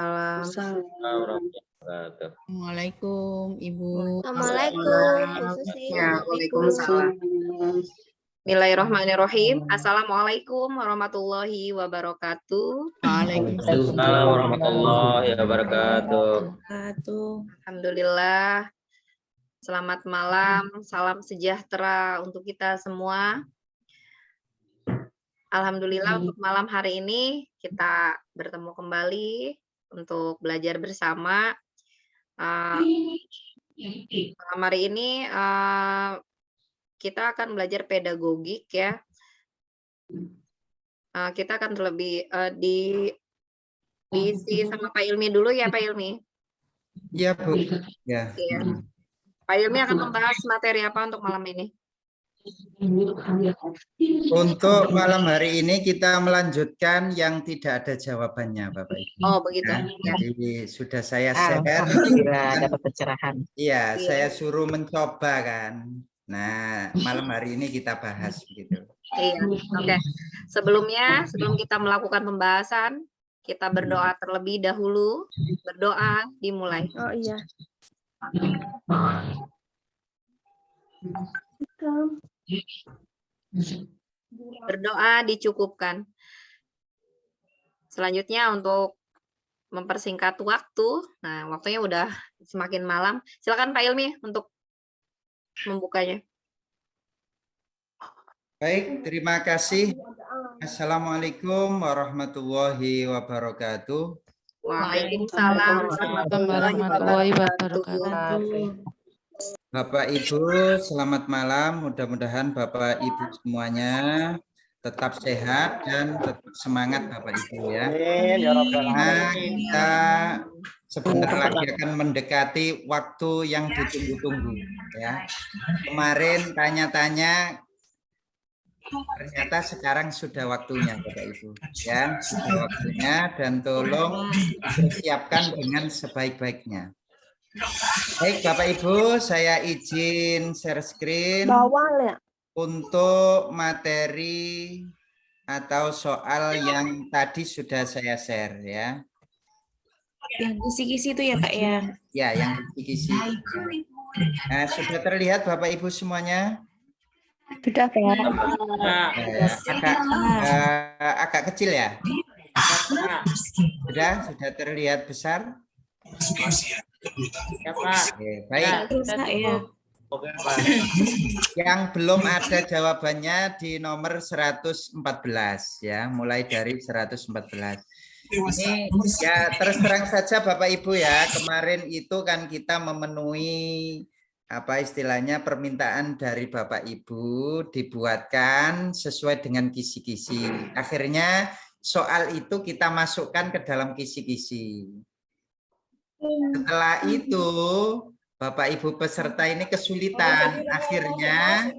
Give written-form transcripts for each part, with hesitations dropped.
Assalamualaikum, Ibu. Assalamualaikum, Bu Susi. Waalaikumsalam. Bismillahirrahmanirrahim. Assalamualaikum warahmatullahi wabarakatuh. Waalaikumsalam warahmatullahi wabarakatuh. Alhamdulillah. Selamat malam, salam sejahtera untuk kita semua. Alhamdulillah untuk malam hari ini kita bertemu kembali untuk belajar bersama. Malam hari ini kita akan belajar pedagogik ya. Kita akan terlebih diisi sama Pak Ilmi dulu ya Pak Ilmi. Iya Bu. Ya. Iya. Pak Ilmi akan membahas materi apa untuk malam ini? Untuk malam hari ini kita melanjutkan yang tidak ada jawabannya Bapak Ibu. Oh begitu. Ya. Jadi sudah saya share. Alhamdulillah dapat pencerahan. Iya, saya suruh mencoba kan. Nah, malam hari ini kita bahas begitu. Iya, oke. Sebelum kita melakukan pembahasan, kita berdoa terlebih dahulu. Berdoa dimulai. Oh iya. Berdoa dicukupkan. Selanjutnya untuk mempersingkat waktu. Nah, waktunya udah semakin malam. Silakan Pak Ilmi untuk membukanya. Baik, terima kasih. Assalamualaikum warahmatullahi wabarakatuh. Waalaikumsalam warahmatullahi wabarakatuh. Bapak Ibu, selamat malam. Mudah-mudahan Bapak Ibu semuanya tetap sehat dan tetap semangat Bapak Ibu ya. Nah, kita sebentar lagi akan mendekati waktu yang ditunggu-tunggu ya. Kemarin tanya-tanya, ternyata sekarang sudah waktunya Bapak Ibu ya, sudah waktunya dan tolong persiapkan dengan sebaik-baiknya. Baik Bapak Ibu, saya izin share screen untuk materi atau soal yang tadi sudah saya share ya. Yang kisi-kisi itu ya Pak ya? Ya, yang kisi-kisi. Nah, sudah terlihat Bapak Ibu semuanya? Sudah Pak. Agak kecil ya? Sudah terlihat besar? Ya, Pak. Oke, baik. Yang belum ada jawabannya di nomor 114 ya, mulai dari 114. Ini ya terus terang saja Bapak Ibu ya, kemarin itu kan kita memenuhi apa istilahnya permintaan dari Bapak Ibu dibuatkan sesuai dengan kisi-kisi. Akhirnya soal itu kita masukkan ke dalam kisi-kisi. Setelah itu Bapak Ibu peserta ini kesulitan, akhirnya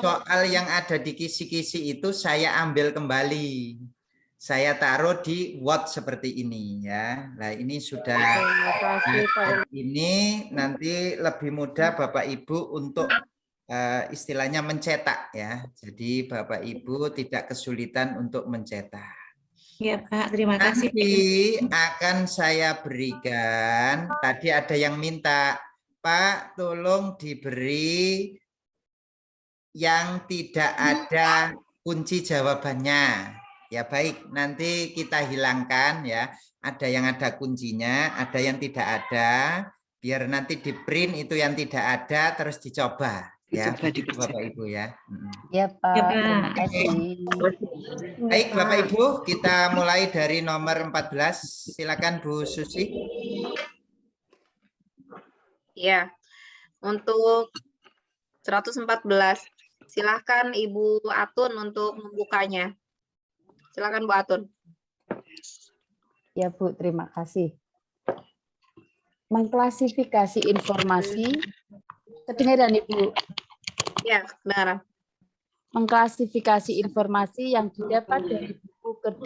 soal yang ada di kisi-kisi itu saya ambil kembali, saya taruh di Word seperti ini ya. Nah ini sudah, ini nanti lebih mudah Bapak Ibu untuk istilahnya mencetak ya. Jadi Bapak Ibu tidak kesulitan untuk mencetak. Ya Pak, terima kasih. Nanti akan saya berikan, tadi ada yang minta, Pak tolong diberi yang tidak ada kunci jawabannya. Ya baik, nanti kita hilangkan ya. Ada yang ada kuncinya, ada yang tidak ada. Biar nanti di print itu yang tidak ada, terus dicoba. Ya, Bapak Ibu ya. Ya Pak, terima kasih. Baik Bapak Ibu, kita mulai dari nomor 14. Silakan Bu Susi. Ya, untuk 114, silakan Ibu Atun untuk membukanya. Silakan Bu Atun. Ya Bu, terima kasih. Mengklasifikasi informasi, kedengaran Ibu? Ya, benar. Mengklasifikasi informasi yang didapat dari buku ke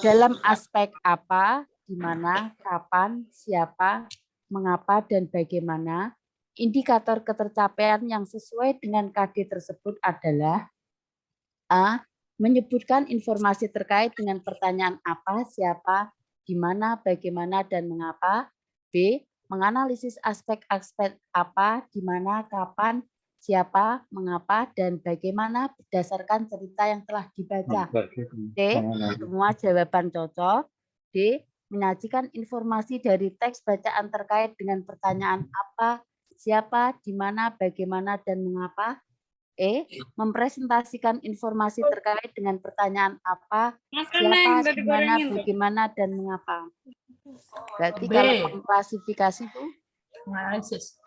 dalam aspek apa, di mana, kapan, siapa, mengapa, dan bagaimana. Indikator ketercapaian yang sesuai dengan KD tersebut adalah A. Menyebutkan informasi terkait dengan pertanyaan apa, siapa, di mana, bagaimana, dan mengapa. B. Menganalisis aspek-aspek apa, di mana, kapan, siapa, mengapa, dan bagaimana berdasarkan cerita yang telah dibaca. C. Semua jawaban cocok. D. Menyajikan informasi dari teks bacaan terkait dengan pertanyaan apa, siapa, di mana, bagaimana, dan mengapa. E. Mempresentasikan informasi terkait dengan pertanyaan apa, siapa, di mana, bagaimana, dan mengapa. Berarti B. kalau mengklasifikasi itu Menganalisis.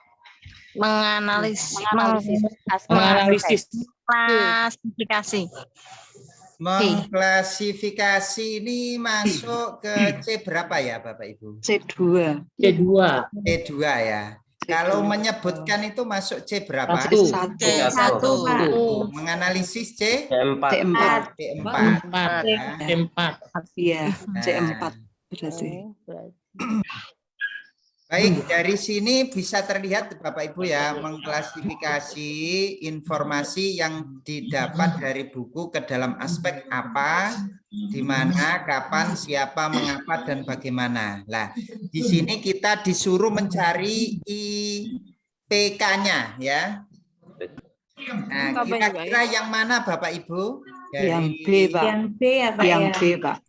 menganalisis aspek-aspek. Menganalisis. Klasifikasi. Mengklasifikasi ini masuk ke C berapa ya Bapak Ibu? C2. C2. C2 ya. Kalau menyebutkan itu masuk C berapa? C1. C1, Pak. Menganalisis C C4. C4. C4. Ya. C4. Iya, Nah, C4 berarti. baik, dari sini bisa terlihat Bapak Ibu ya, mengklasifikasi informasi yang didapat dari buku ke dalam aspek apa, di mana, kapan, siapa, mengapa, dan bagaimana. Nah, di sini kita disuruh mencari IPK-nya ya. Nah, kira-kira yang mana Bapak Ibu? Yang B, Pak. Yang B ya Pak Yang ya. B, Pak.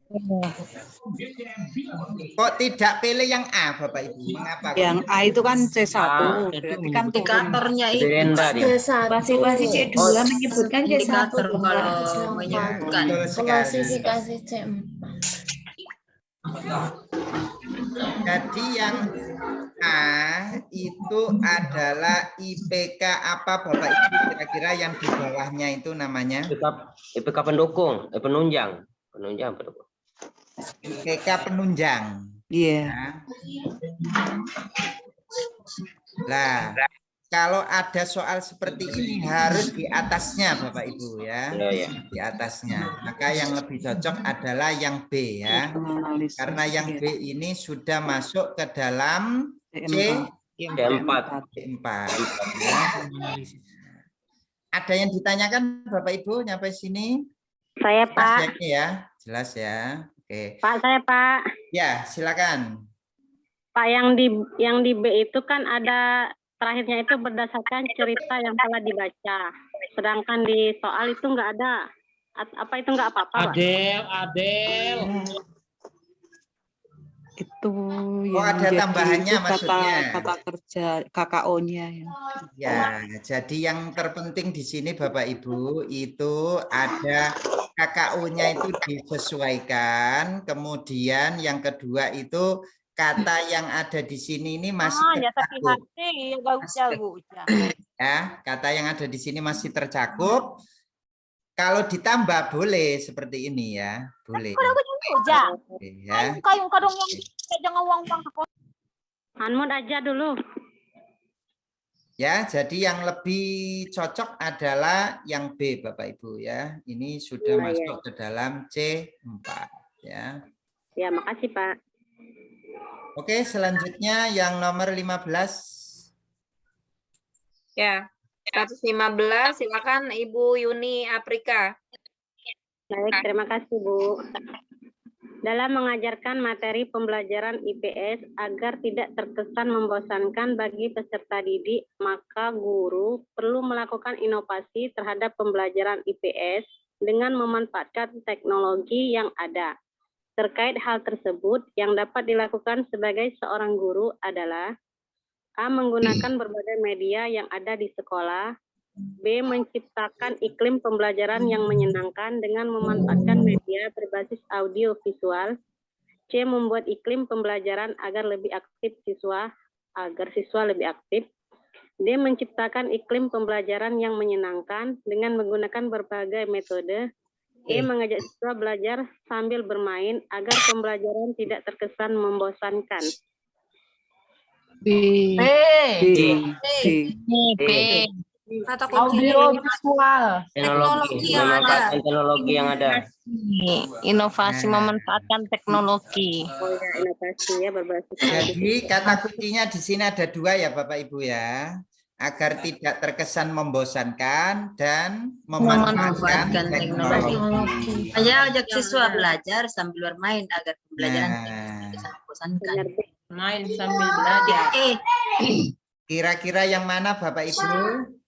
Kok tidak pilih yang A Bapak Ibu? Mengapa? Yang A itu kan C1. Berarti kan turun. Indikatornya itu Gerenda dia. Klasifikasi C2 menyebutkan C1 indikator dong, kalau Pak. menyebutkan. Betul sekali. C4. Jadi yang A itu adalah IPK apa Bapak Ibu, kira-kira yang di bawahnya itu namanya? IPK pendukung, penunjang. Penunjang pendukung. IPK penunjang. Iya. Nah, kalau ada soal seperti ini harus di atasnya Bapak Ibu ya. Iya, iya. Di atasnya. Maka yang lebih cocok adalah yang B ya. Menganalisis. Karena yang B ini sudah masuk ke dalam C C4. C4 ya. Ada yang ditanyakan Bapak Ibu nyampe sini? Saya Jelas Pak. ya, ini ya? Jelas ya. Oke. Pak saya Pak. Ya, silakan. Pak yang di B itu kan ada terakhirnya itu berdasarkan cerita yang telah dibaca. Sedangkan di soal itu nggak ada. Apa itu nggak apa-apa, Pak? Adel. Itu Oh, ada jadi tambahannya itu maksudnya. kata kerja KKO-nya ya. Ya, jadi yang terpenting di sini Bapak Ibu itu ada KKU-nya itu disesuaikan. Kemudian yang kedua itu kata yang ada di sini ini masih tercakup. Ya, kata yang ada di sini masih tercakup. Kalau ditambah boleh seperti ini ya, boleh. Oke, ya. Hanmud aja dulu. Ya, jadi yang lebih cocok adalah yang B Bapak Ibu ya. Ini sudah masuk ke dalam C4 ya. Ya, makasih Pak. Oke, selanjutnya yang nomor 15. Ya, 115 silakan Ibu Yuni Aprika. Baik, terima kasih Bu. Dalam mengajarkan materi pembelajaran IPS agar tidak terkesan membosankan bagi peserta didik, maka guru perlu melakukan inovasi terhadap pembelajaran IPS dengan memanfaatkan teknologi yang ada. Terkait hal tersebut, yang dapat dilakukan sebagai seorang guru adalah A. Menggunakan berbagai media yang ada di sekolah. B. Menciptakan iklim pembelajaran yang menyenangkan dengan memanfaatkan media berbasis audio visual. C. Membuat iklim pembelajaran agar siswa lebih aktif. D. Menciptakan iklim pembelajaran yang menyenangkan dengan menggunakan berbagai metode. E. Mengajak siswa belajar sambil bermain agar pembelajaran tidak terkesan membosankan. B. Kata Audio visual. Teknologi yang ada. Teknologi yang ada. Inovasi Nah. memanfaatkan teknologi. Oh ya, inovasi ya berbasis. Jadi kata kuncinya di sini ada dua ya Bapak Ibu ya. agar tidak terkesan membosankan dan memanfaatkan teknologi. Saya ajak siswa belajar sambil bermain agar pembelajaran Nah, tidak membosankan. Main sambil belajar. kira-kira yang mana Bapak Ibu?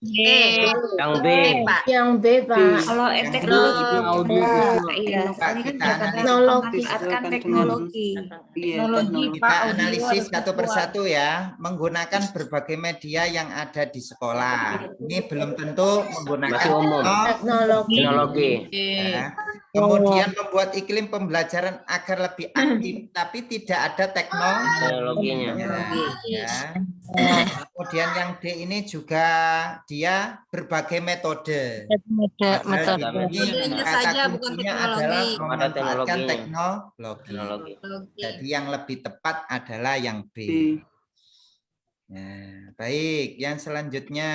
Yang B. Pak. Yang B, Pak. Kalau Yang teknologi B. itu iya, Pak, ini kan kita dapat analisis. memanfaatkan teknologi. Kita analisis satu persatu ya, menggunakan berbagai media yang ada di sekolah. Ini belum tentu menggunakan Masih umum. Teknologi. ya. Kemudian membuat iklim pembelajaran agar lebih aktif, tapi tidak ada Teknologinya. ya. Kemudian yang D ini juga dia berbagai metode. Metode. Ini kata saja, bukan kuncinya adalah teknologi. memanfaatkan teknologinya. teknologi. Teknologi. Jadi yang lebih tepat adalah yang B. Nah, baik, yang selanjutnya.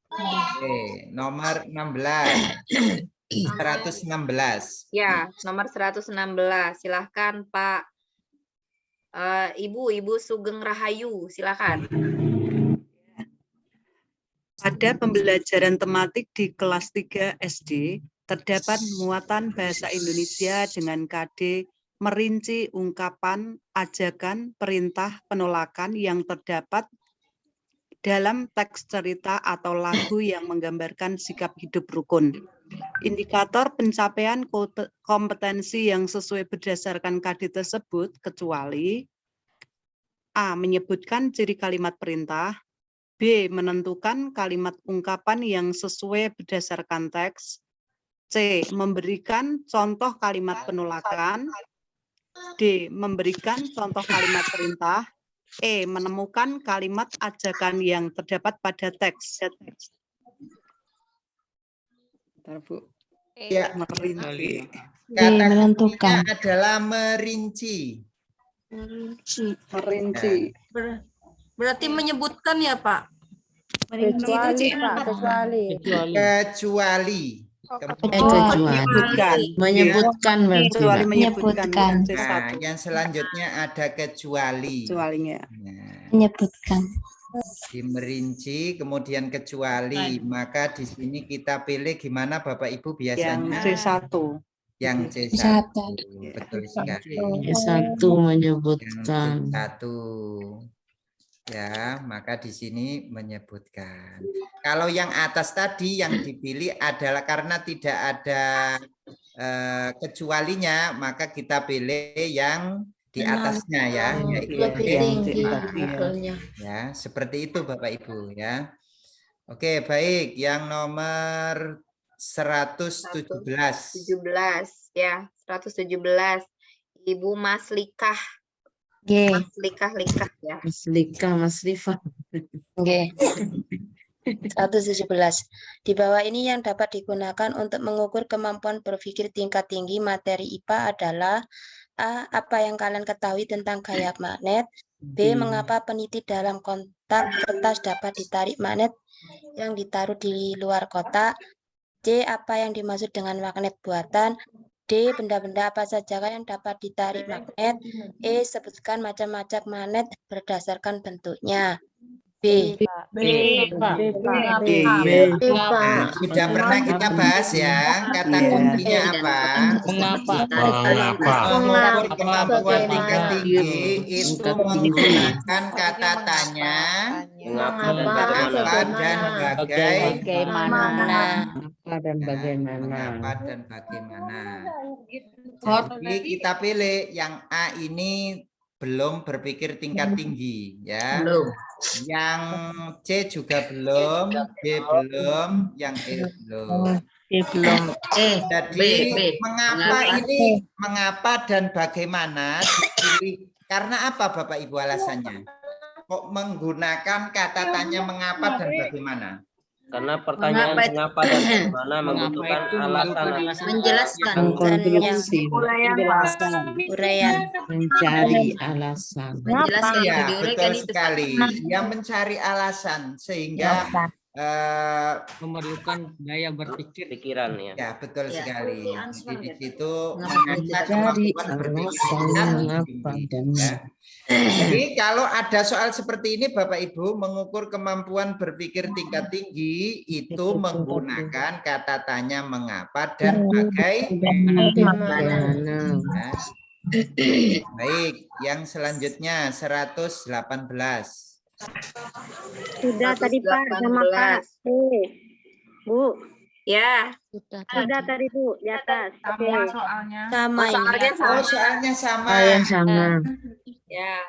Oke, nomor 16. 116. Ya, nomor 116. Silahkan Pak. Ibu Sugeng Rahayu, silakan. Pada pembelajaran tematik di kelas 3 SD, terdapat muatan bahasa Indonesia dengan KD merinci ungkapan, ajakan, perintah, penolakan yang terdapat dalam teks cerita atau lagu yang menggambarkan sikap hidup rukun. Indikator pencapaian kompetensi yang sesuai berdasarkan KD tersebut kecuali A. Menyebutkan ciri kalimat perintah, B. Menentukan kalimat ungkapan yang sesuai berdasarkan teks, C. Memberikan contoh kalimat penolakan, D. Memberikan contoh kalimat perintah, E. Menemukan kalimat ajakan yang terdapat pada teks. Bentar, Bu. Ya, Merinci. kata kuncinya adalah merinci. Merinci. Berarti menyebutkan ya, Pak? Kecuali, Pak, kecuali. Kecuali. Menyebutkan. Kecuali menyebutkan. Nah, yang selanjutnya ada kecuali. Kecualinya. Nah, Menyebutkan. dimerinci, kemudian kecuali. Maka di sini kita pilih gimana Bapak Ibu biasanya? Yang C1. Yang C1. Betul sekali. C1 menyebutkan. Yang C1. Ya, maka di sini menyebutkan. Kalau yang atas tadi yang dipilih adalah karena tidak ada kecualinya, maka kita pilih yang di atasnya ya, yaitu ya, seperti itu Bapak Ibu ya. Oke, baik, yang nomor 117. 17 ya, 117. Ibu Mas Likah. G. Mas Likah ya. Mas Lika, Mas Rifa. Oke. 117. Di bawah ini yang dapat digunakan untuk mengukur kemampuan berpikir tingkat tinggi materi IPA adalah A. Apa yang kalian ketahui tentang gaya magnet? B. Mengapa peniti dalam kotak kertas dapat ditarik magnet yang ditaruh di luar kotak? C. Apa yang dimaksud dengan magnet buatan? D. Benda-benda apa saja yang dapat ditarik magnet? E. Sebutkan macam-macam magnet berdasarkan bentuknya. B. Nah, sudah pernah kita bahas ya, kata kuncinya apa? Mengapa? Mengukur kemampuan tingkat tinggi itu menggunakan kata tanya, mengapa dan Bagaimana? Apa dan bagaimana? mengapa dan bagaimana. Jadi kita pilih yang A ini belum berpikir tingkat tinggi ya. Yang C juga belum, B belum, yang E belum. Jadi mengapa dan bagaimana dipilih karena apa Bapak Ibu alasannya? Kok menggunakan kata tanya mengapa dan bagaimana? Karena pertanyaan mengapa dan bagaimana membutuhkan alasan. Menjelaskan. Uraian. Mencari alasan. Menjelaskan Ya, yang diuraikan betul itu. sekali. Dia mencari alasan sehingga memerlukan daya berpikir. Pikiran ya. Ya, betul Ya. sekali. Answer Jadi di gitu. situ Mengapa mengasah cari kemampuan berpikir alasan tingkat mengapa tinggi, dan ya. Jadi kalau ada soal seperti ini Bapak Ibu, mengukur kemampuan berpikir tingkat tinggi itu menggunakan kata tanya mengapa dan bagaimana. Ya. Baik, yang selanjutnya 118. Sudah tadi Pak, sama Pak. Bu. Ya. Sudah tadi Bu, di atas. Oke. Sama ini. Oh, soalnya sama. yang sama. Ya.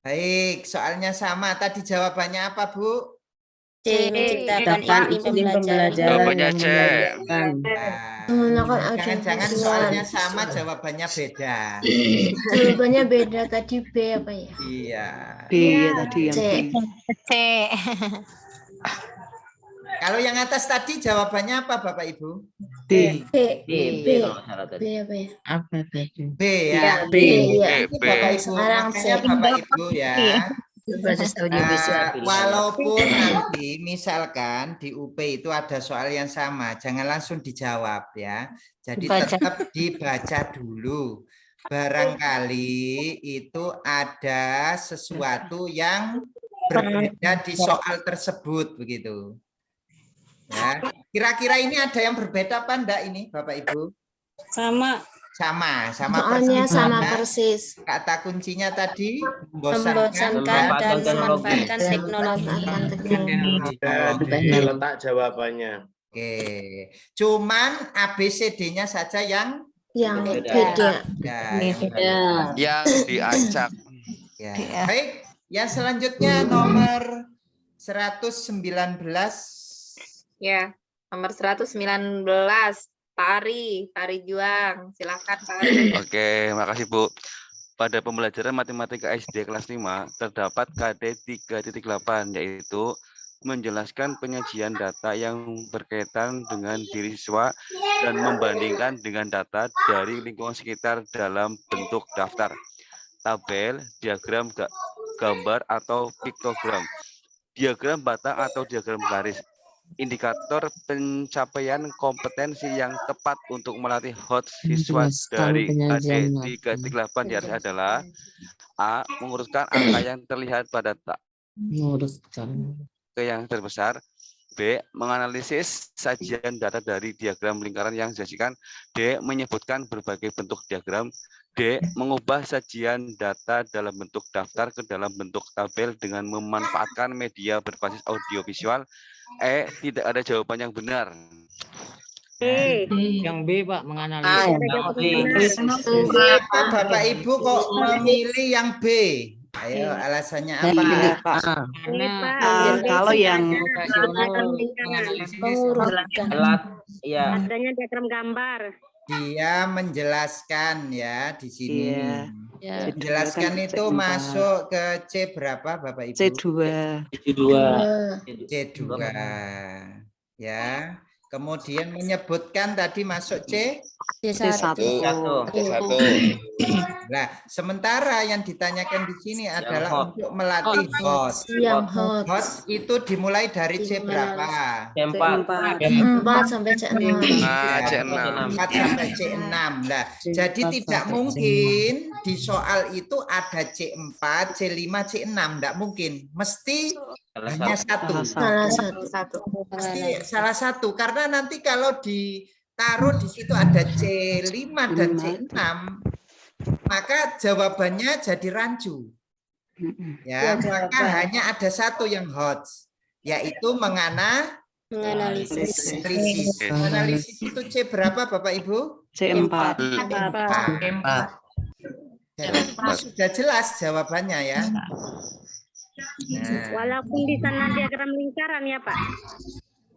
Baik, soalnya sama. Tadi jawabannya apa, Bu? C. Menciptakan iklim pembelajaran. Jawabannya C. Nah, jangan-jangan soalnya sama, jawabannya beda. Jawabannya beda, tadi B apa ya? Iya. B ya tadi yang B. C. Kalau yang atas tadi jawabannya apa, Bapak Ibu? D. B. B kalau salah tadi. B apa ya? Apa tadi? B ya. B. Ini Bapak Ibu, Sekarang makanya C. Bapak Ibu ya. Berbasis audiovisual. Walaupun nanti misalkan di UP itu ada soal yang sama, jangan langsung dijawab ya. Jadi tetap dibaca dulu. Barangkali itu ada sesuatu yang berbeda di soal tersebut begitu. Ya, kira-kira ini ada yang berbeda apa enggak ini Bapak Ibu? Sama. Sama Soalnya persis. sama persis. Kata kuncinya tadi membosankan dan memanfaatkan teknologi. Ini letak jawabannya. Oke, cuman ABCD-nya saja yang beda. Yang diacak. Ya. Baik, yang selanjutnya nomor 119. Ya, nomor 119. Pak Ari Juang, silakan Pak Ari. Oke, makasih Bu. Pada pembelajaran matematika SD kelas 5 terdapat KD 3.8 yaitu menjelaskan penyajian data yang berkaitan dengan diri siswa dan membandingkan dengan data dari lingkungan sekitar dalam bentuk daftar, tabel, diagram gambar atau piktogram, diagram batang atau diagram garis. Indikator pencapaian kompetensi yang tepat untuk melatih hot siswa dari KD 3.8 di atas adalah A. Mengurutkan angka yang terlihat pada yang terbesar. B. Menganalisis sajian data dari diagram lingkaran yang disajikan. D. Menyebutkan berbagai bentuk diagram. D. Mengubah sajian data dalam bentuk daftar ke dalam bentuk tabel dengan memanfaatkan media berbasis audiovisual. E. Tidak ada jawaban yang benar. Yang B Pak, menganalisis. Kenapa Bapak Ibu kok memilih yang B? Ayo, alasannya apa? Kalau yang adanya diagram gambar. Dia menjelaskan ya di sini. Iya. Menjelaskan itu masuk ke C berapa Bapak Ibu? C2. C2. Ya. Kemudian menyebutkan tadi masuk C? C1. Nah, sementara yang ditanyakan di sini adalah untuk melatih hot. Hot itu dimulai dari C berapa? C4 sampai C6. C6. 4 sampai C6. Nah, jadi tidak mungkin di soal itu ada C4, C5, C6. Tidak mungkin. Mesti hanya satu. Mesti salah satu. Karena nanti kalau ditaruh di situ ada C5 dan C6, maka jawabannya jadi rancu. Ya, maka hanya ada satu yang hot, yaitu menganalisis. Analisis itu C berapa Bapak Ibu? C4. Sudah jelas jawabannya ya. Nah. Walaupun di sana diagram lingkaran ya Pak.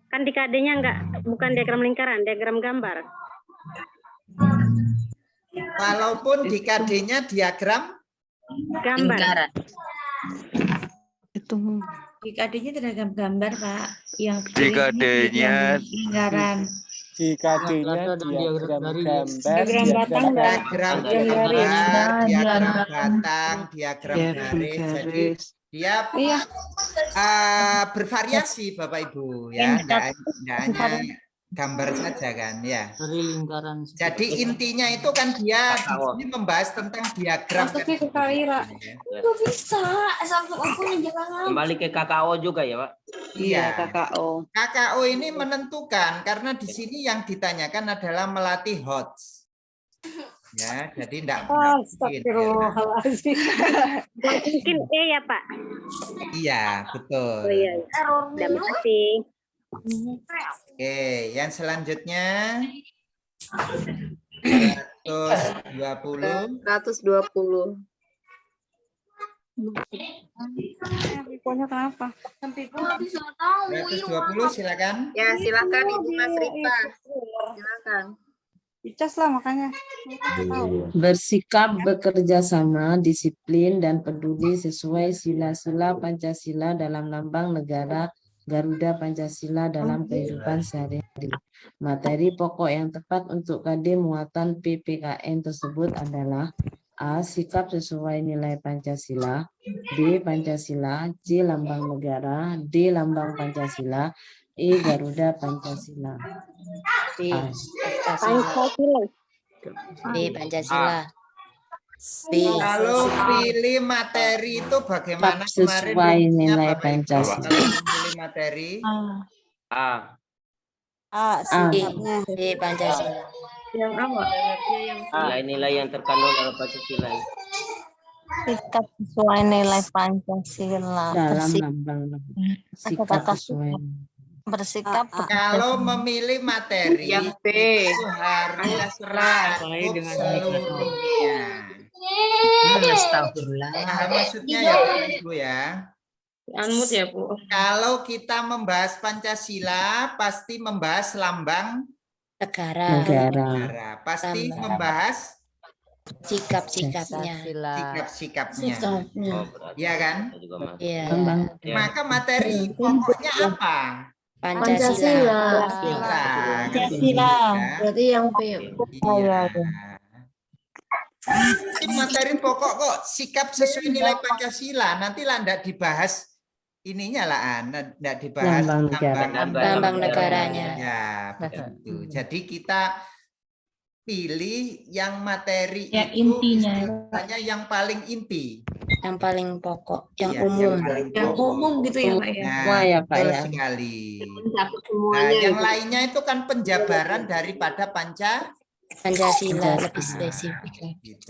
Kan di KD-nya bukan diagram lingkaran, diagram gambar. Walaupun di KD-nya diagram gambar. Itu Di KD-nya diagram gambar, Pak. Yang di KD-nya lingkaran. Di KD-nya diagram gambar, Diagram batang enggak? diagram gambar, diagram batang, diagram garis. Jadi Dia bervariasi Bapak Ibu ya, tidak hanya gambar saja kan ya. Dari lingkaran. Jadi intinya itu kan dia di sini membahas tentang diagram kan. Bisa sampai aku jangan. Kembali ke KKO juga ya, Pak? Iya, KKO. KKO ini menentukan karena di sini yang ditanyakan adalah melatih HOTS. Ya, jadi enggak mungkin. Mungkin E ya, Pak. Iya, betul. Oh iya. Terima kasih. Oke, yang selanjutnya 120. 120. Pokoknya kenapa? 120 silakan. Ya, silakan Ibu Mas Rita. Silakan. Icas lah makanya. Bersikap bekerja sama, disiplin, dan peduli sesuai sila-sila Pancasila dalam lambang negara Garuda Pancasila dalam kehidupan sehari-hari. Materi pokok yang tepat untuk KD muatan PPKN tersebut adalah A. Sikap sesuai nilai Pancasila, B. Pancasila, C. Lambang negara, D. Lambang Pancasila, E. Garuda Pancasila. B. Pancasila. B. Pancasila. B. Kalau pilih materi itu bagaimana kemarin? Sesuai nilai Pancasila. Kalau pilih materi A. sikapnya. B. Pancasila. Yang apa? Nilai-nilai yang terkandung dalam Pancasila. Sikap sesuai nilai Pancasila. Dalam lambang negara. Sikap sesuai. Bersikap kalau memilih materi Yang B. itu harus rangkup seluruhnya. Astagfirullah. Nah, maksudnya ya Bapak Ibu ya. Unmute ya, Bu. Kalau kita membahas Pancasila pasti membahas lambang Negara. Negara. pasti Lambang. membahas Sikap-sikapnya. sikap-sikapnya. Oh, berarti Iya kan? kita juga masuk. Iya. Lambang. Ya. Maka materi pokoknya apa? Pancasila. Pancasila. Berarti yang B. Iya. Ini materi pokok kok sikap sesuai nilai Pancasila. Nanti lah enggak dibahas ininya lah, enggak dibahas Lambang negara. Lambang negaranya. Ya, begitu. Jadi kita pilih yang materi Yang itu intinya. istilahnya yang paling inti. Yang paling pokok, yang Iya, umum. paling Yang pokok. umum gitu ya, Pak ya. Nah, Semua ya, Pak, betul ya. sekali. Mencakup Nah, semuanya. yang gitu. lainnya itu kan penjabaran daripada Pancasila lebih spesifik. gitu.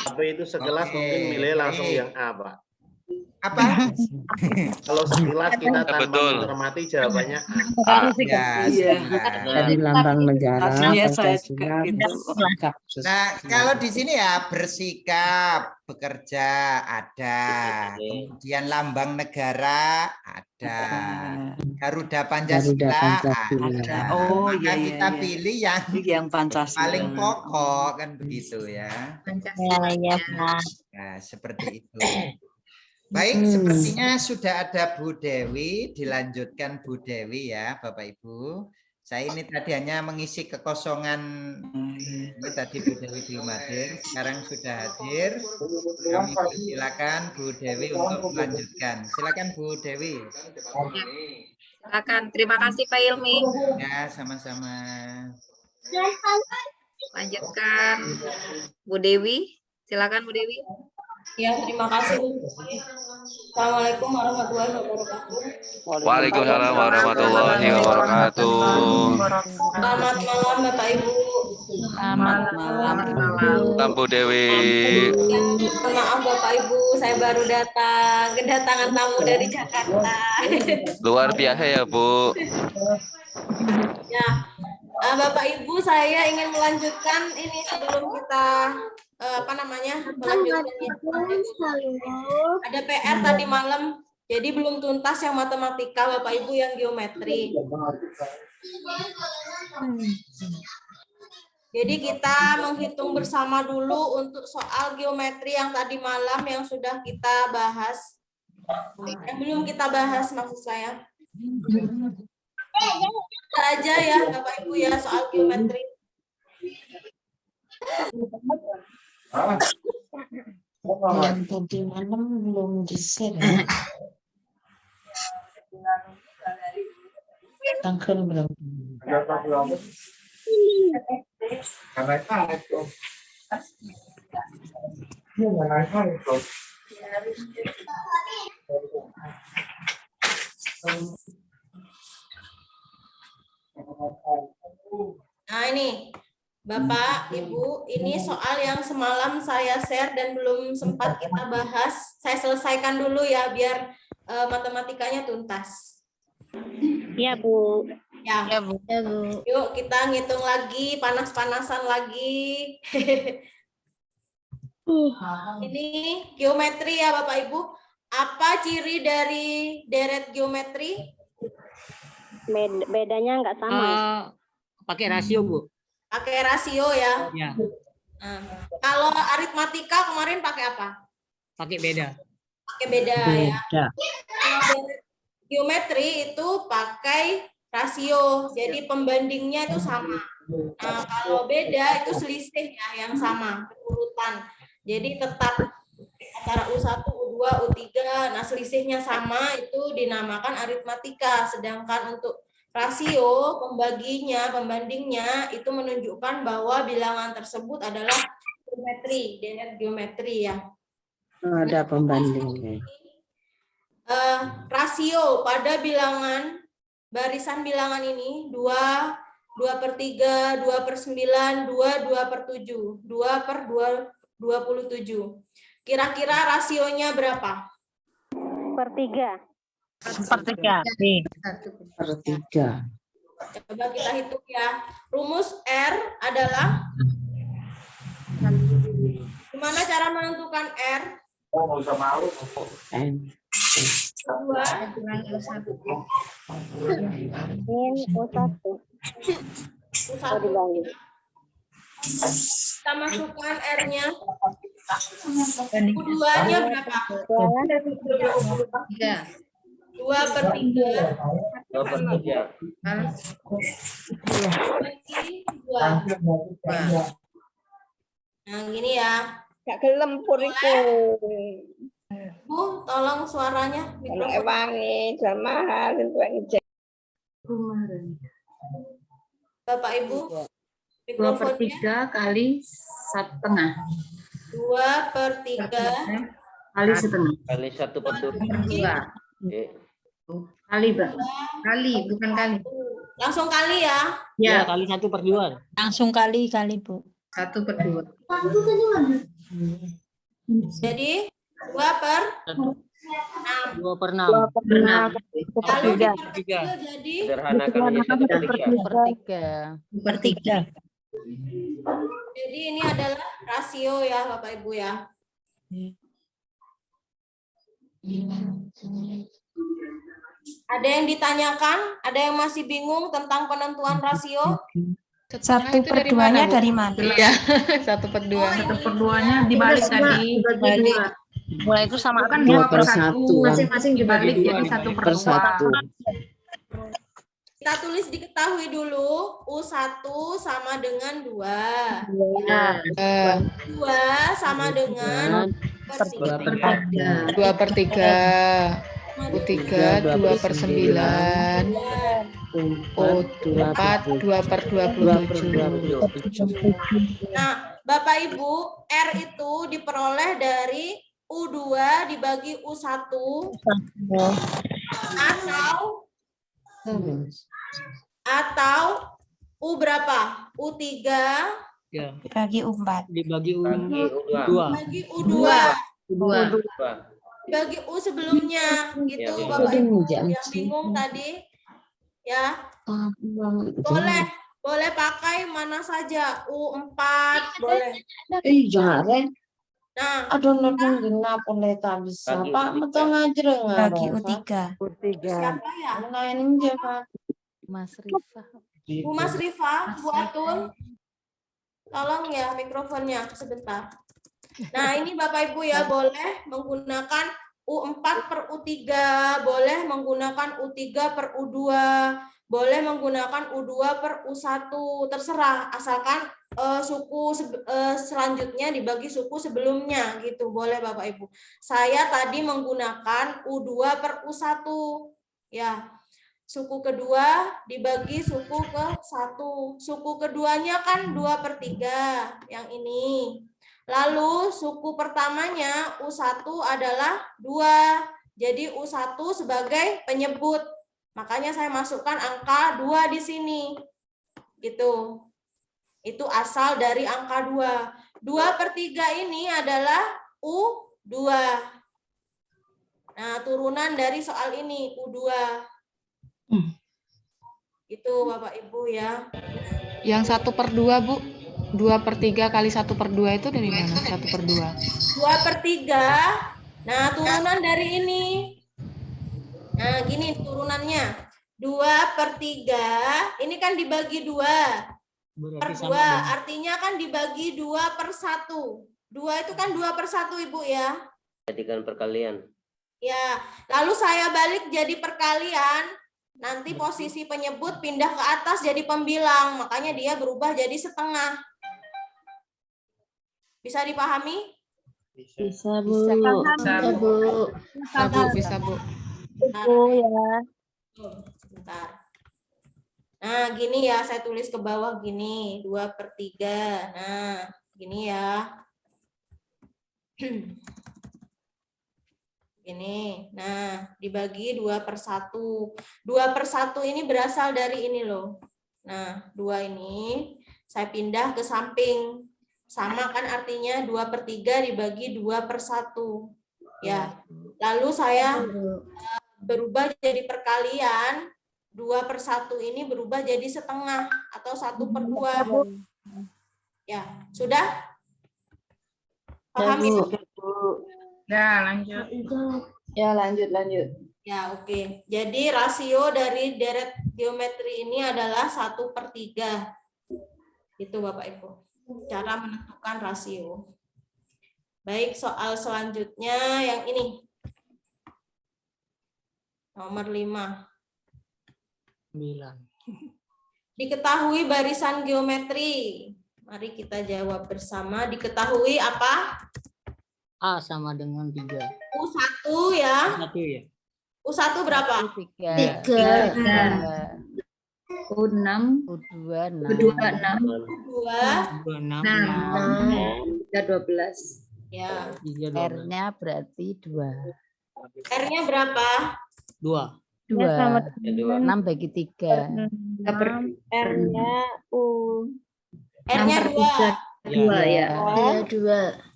Apa itu sekelas Oke, mungkin milih langsung baik. yang A, Pak. Apa? Kalau sekilas kita tanpa Betul. mencermati jawabannya A. Ya, Iya. sekilas. Dari lambang negara, Artinya saya Pancasila, juga gitu. bersikap sesuai. Nah, kalau di sini ya bersikap, bekerja ada, kemudian lambang negara ada, Garuda Pancasila, Pancasila. ada. Oh, Maka iya, iya, kita iya. pilih yang Yang Pancasila. paling pokok kan begitu ya. Pancasila. Ya, Pak. Nah, seperti itu. Baik, sepertinya sudah ada Bu Dewi, dilanjutkan Bu Dewi ya, Bapak Ibu. Saya ini tadi hanya mengisi kekosongan, ini tadi Bu Dewi belum hadir, sekarang sudah hadir. Kami persilakan Bu Dewi untuk melanjutkan. Silakan Bu Dewi. Silakan. Terima kasih Pak Ilmi. Ya, sama-sama. Lanjutkan Bu Dewi. Silakan Bu Dewi. Ya, terima kasih. Assalamualaikum warahmatullahi wabarakatuh. Waalaikumsalam warahmatullahi wabarakatuh. Selamat malam Bapak Ibu. Selamat malam. Salam Bu Dewi. Mohon maaf Bapak Ibu, saya baru datang. Kedatangan tamu dari Jakarta. Luar biasa ya Bu. Ya, Bapak Ibu, saya ingin melanjutkan ini sebelum kita melanjutkan ada PR tadi malam, jadi belum tuntas yang matematika, Bapak Ibu yang geometri. Jadi kita menghitung bersama dulu untuk soal geometri yang tadi malam yang sudah kita bahas, yang belum kita bahas maksud saya. Kita aja ya Bapak Ibu ya soal geometri. Yang tadi malam belum di-share ya. Tanggal berapa? Nah ini, Bapak, Ibu, ini soal yang semalam saya share dan belum sempat kita bahas. Saya selesaikan dulu ya, biar matematikanya tuntas. Iya, Bu. Ya, Bu. Yuk kita ngitung lagi, panas-panasan lagi. Ini geometri ya Bapak Ibu. Apa ciri dari deret geometri? Bedanya nggak sama. Pakai rasio, Bu. Pakai rasio ya. Ya, Nah, kalau aritmatika kemarin pakai apa? pakai beda. Pakai beda ya. Kalau deret geometri itu pakai rasio, jadi pembandingnya itu sama. Nah, kalau beda itu selisih ya yang sama, urutan. Jadi tetap antara U1, U2, U3, nah selisihnya sama itu dinamakan aritmatika. Sedangkan untuk rasio, pembandingnya itu menunjukkan bahwa bilangan tersebut adalah geometri, deret geometri ya. Ada pembandingnya. Rasio pada bilangan, barisan bilangan ini 2/3, 2/9, 2/7, 2/27. Kira-kira rasionya berapa? Per 3. Per 3. Per 3. Coba kita hitung ya. Rumus R adalah, gimana cara menentukan R? N. 2 Min U1. U1 dibagi. kita masukkan R-nya. U2-nya berapa? 2/3. 2/3. Bagi 2. Nah, gini ya. Gak gelem puriku. Bu, tolong suaranya. Kalau Mikrofon. ewangi, jual mahal, itu yang ngejek. Bapak Ibu, 2/3 kali 1/2. 2/3 Kali 1/2. Kali 1/2. Kali, Mbak. Kali, bukan kali. langsung kali ya. Ya, kali 1/2. Langsung kali, Bu. 1/2. Jadi 2/6. 2/6. Lalu Tiga. jadi Sederhana kalinya 1/3. 2/3. Jadi ini adalah rasio ya Bapak Ibu ya. Ada yang ditanyakan? Ada yang masih bingung tentang penentuan rasio? 1/2-nya dari mana? Iya, 1/2. 1/2-nya dibalik tadi. Mulai itu sama Kan 2/1. Masing-masing dibalik jadi 1/2. Kita tulis diketahui dulu, U1 sama dengan 2. 2 sama dengan 2/3. 2/3. U3 2/9. O4 2/27. Nah, Bapak Ibu, R itu diperoleh dari U2 dibagi U1 atau U berapa? U3 Ya. Dibagi U4. Dibagi U2. bagi U2 dibagi U sebelumnya gitu Ya, Bapak Ibu yang bingung tadi ya. Boleh pakai mana saja, U4 boleh. Jangan. Nah, Aduh, nonton gina boleh tak bisa. Pak, betul ngajar nggak? Bagi U3. siapa ya? Nah, ini siapa? Mas Rifah. Bu Mas Rifa, Bu Atun. Tolong ya mikrofonnya sebentar. Nah, ini Bapak Ibu ya boleh menggunakan U4/U3, boleh menggunakan U3/U2, boleh menggunakan U2 per U1, terserah, asalkan selanjutnya dibagi suku sebelumnya gitu, boleh Bapak Ibu. Saya tadi menggunakan U2 per U1 ya. Suku kedua dibagi suku ke 1. Suku keduanya kan 2/3 yang ini. Lalu suku pertamanya U1 adalah 2. Jadi U1 sebagai penyebut. Makanya saya masukkan angka 2 di sini. Gitu. Itu asal dari angka 2. 2/3 ini adalah U2. Nah, turunan dari soal ini U2. Itu Bapak Ibu ya. Yang 1/2 Bu, 2/3 kali 1/2 itu dari mana? 1/2. 2/3. Nah, turunan dari ini. Nah, gini turunannya. 2/3. Ini kan dibagi 2/2. Artinya kan dibagi 2/1. 2 itu kan 2/1 Ibu ya. Jadikan perkalian. Ya, lalu saya balik jadi perkalian. Nanti posisi penyebut pindah ke atas jadi pembilang, makanya dia berubah jadi setengah. Bisa dipahami? Bisa, Bu. Bisa, Bu. Bisa, Bu. Ya. Sebentar. Nah, gini ya, saya tulis ke bawah gini, 2/3. Nah, gini ya. Ini, nah dibagi 2/1. 2/1 ini berasal dari ini loh. Nah 2 ini saya pindah ke samping. Sama kan artinya 2/3 dibagi 2/1. Ya. Lalu saya berubah jadi perkalian. 2/1 ini berubah jadi setengah atau 1/2. Ya, sudah? Paham ya? Ya, lanjut. Ya, lanjut. Ya, oke. Jadi rasio dari deret geometri ini adalah 1/3. Itu Bapak Ibu. Cara menentukan rasio. Baik, soal selanjutnya yang ini. Nomor 5. 9. Diketahui barisan geometri. Mari kita jawab bersama. Diketahui apa? A sama dengan 3. U1 ya. 1 ya. U1 berapa? 3. U6. U2 6. U2 6. 2 6. 12. Ya. R-nya berarti 2. R-nya berapa? 2. 2. 6 bagi 3. R-nya U. R-nya 2. 2 ya. Iya, 2.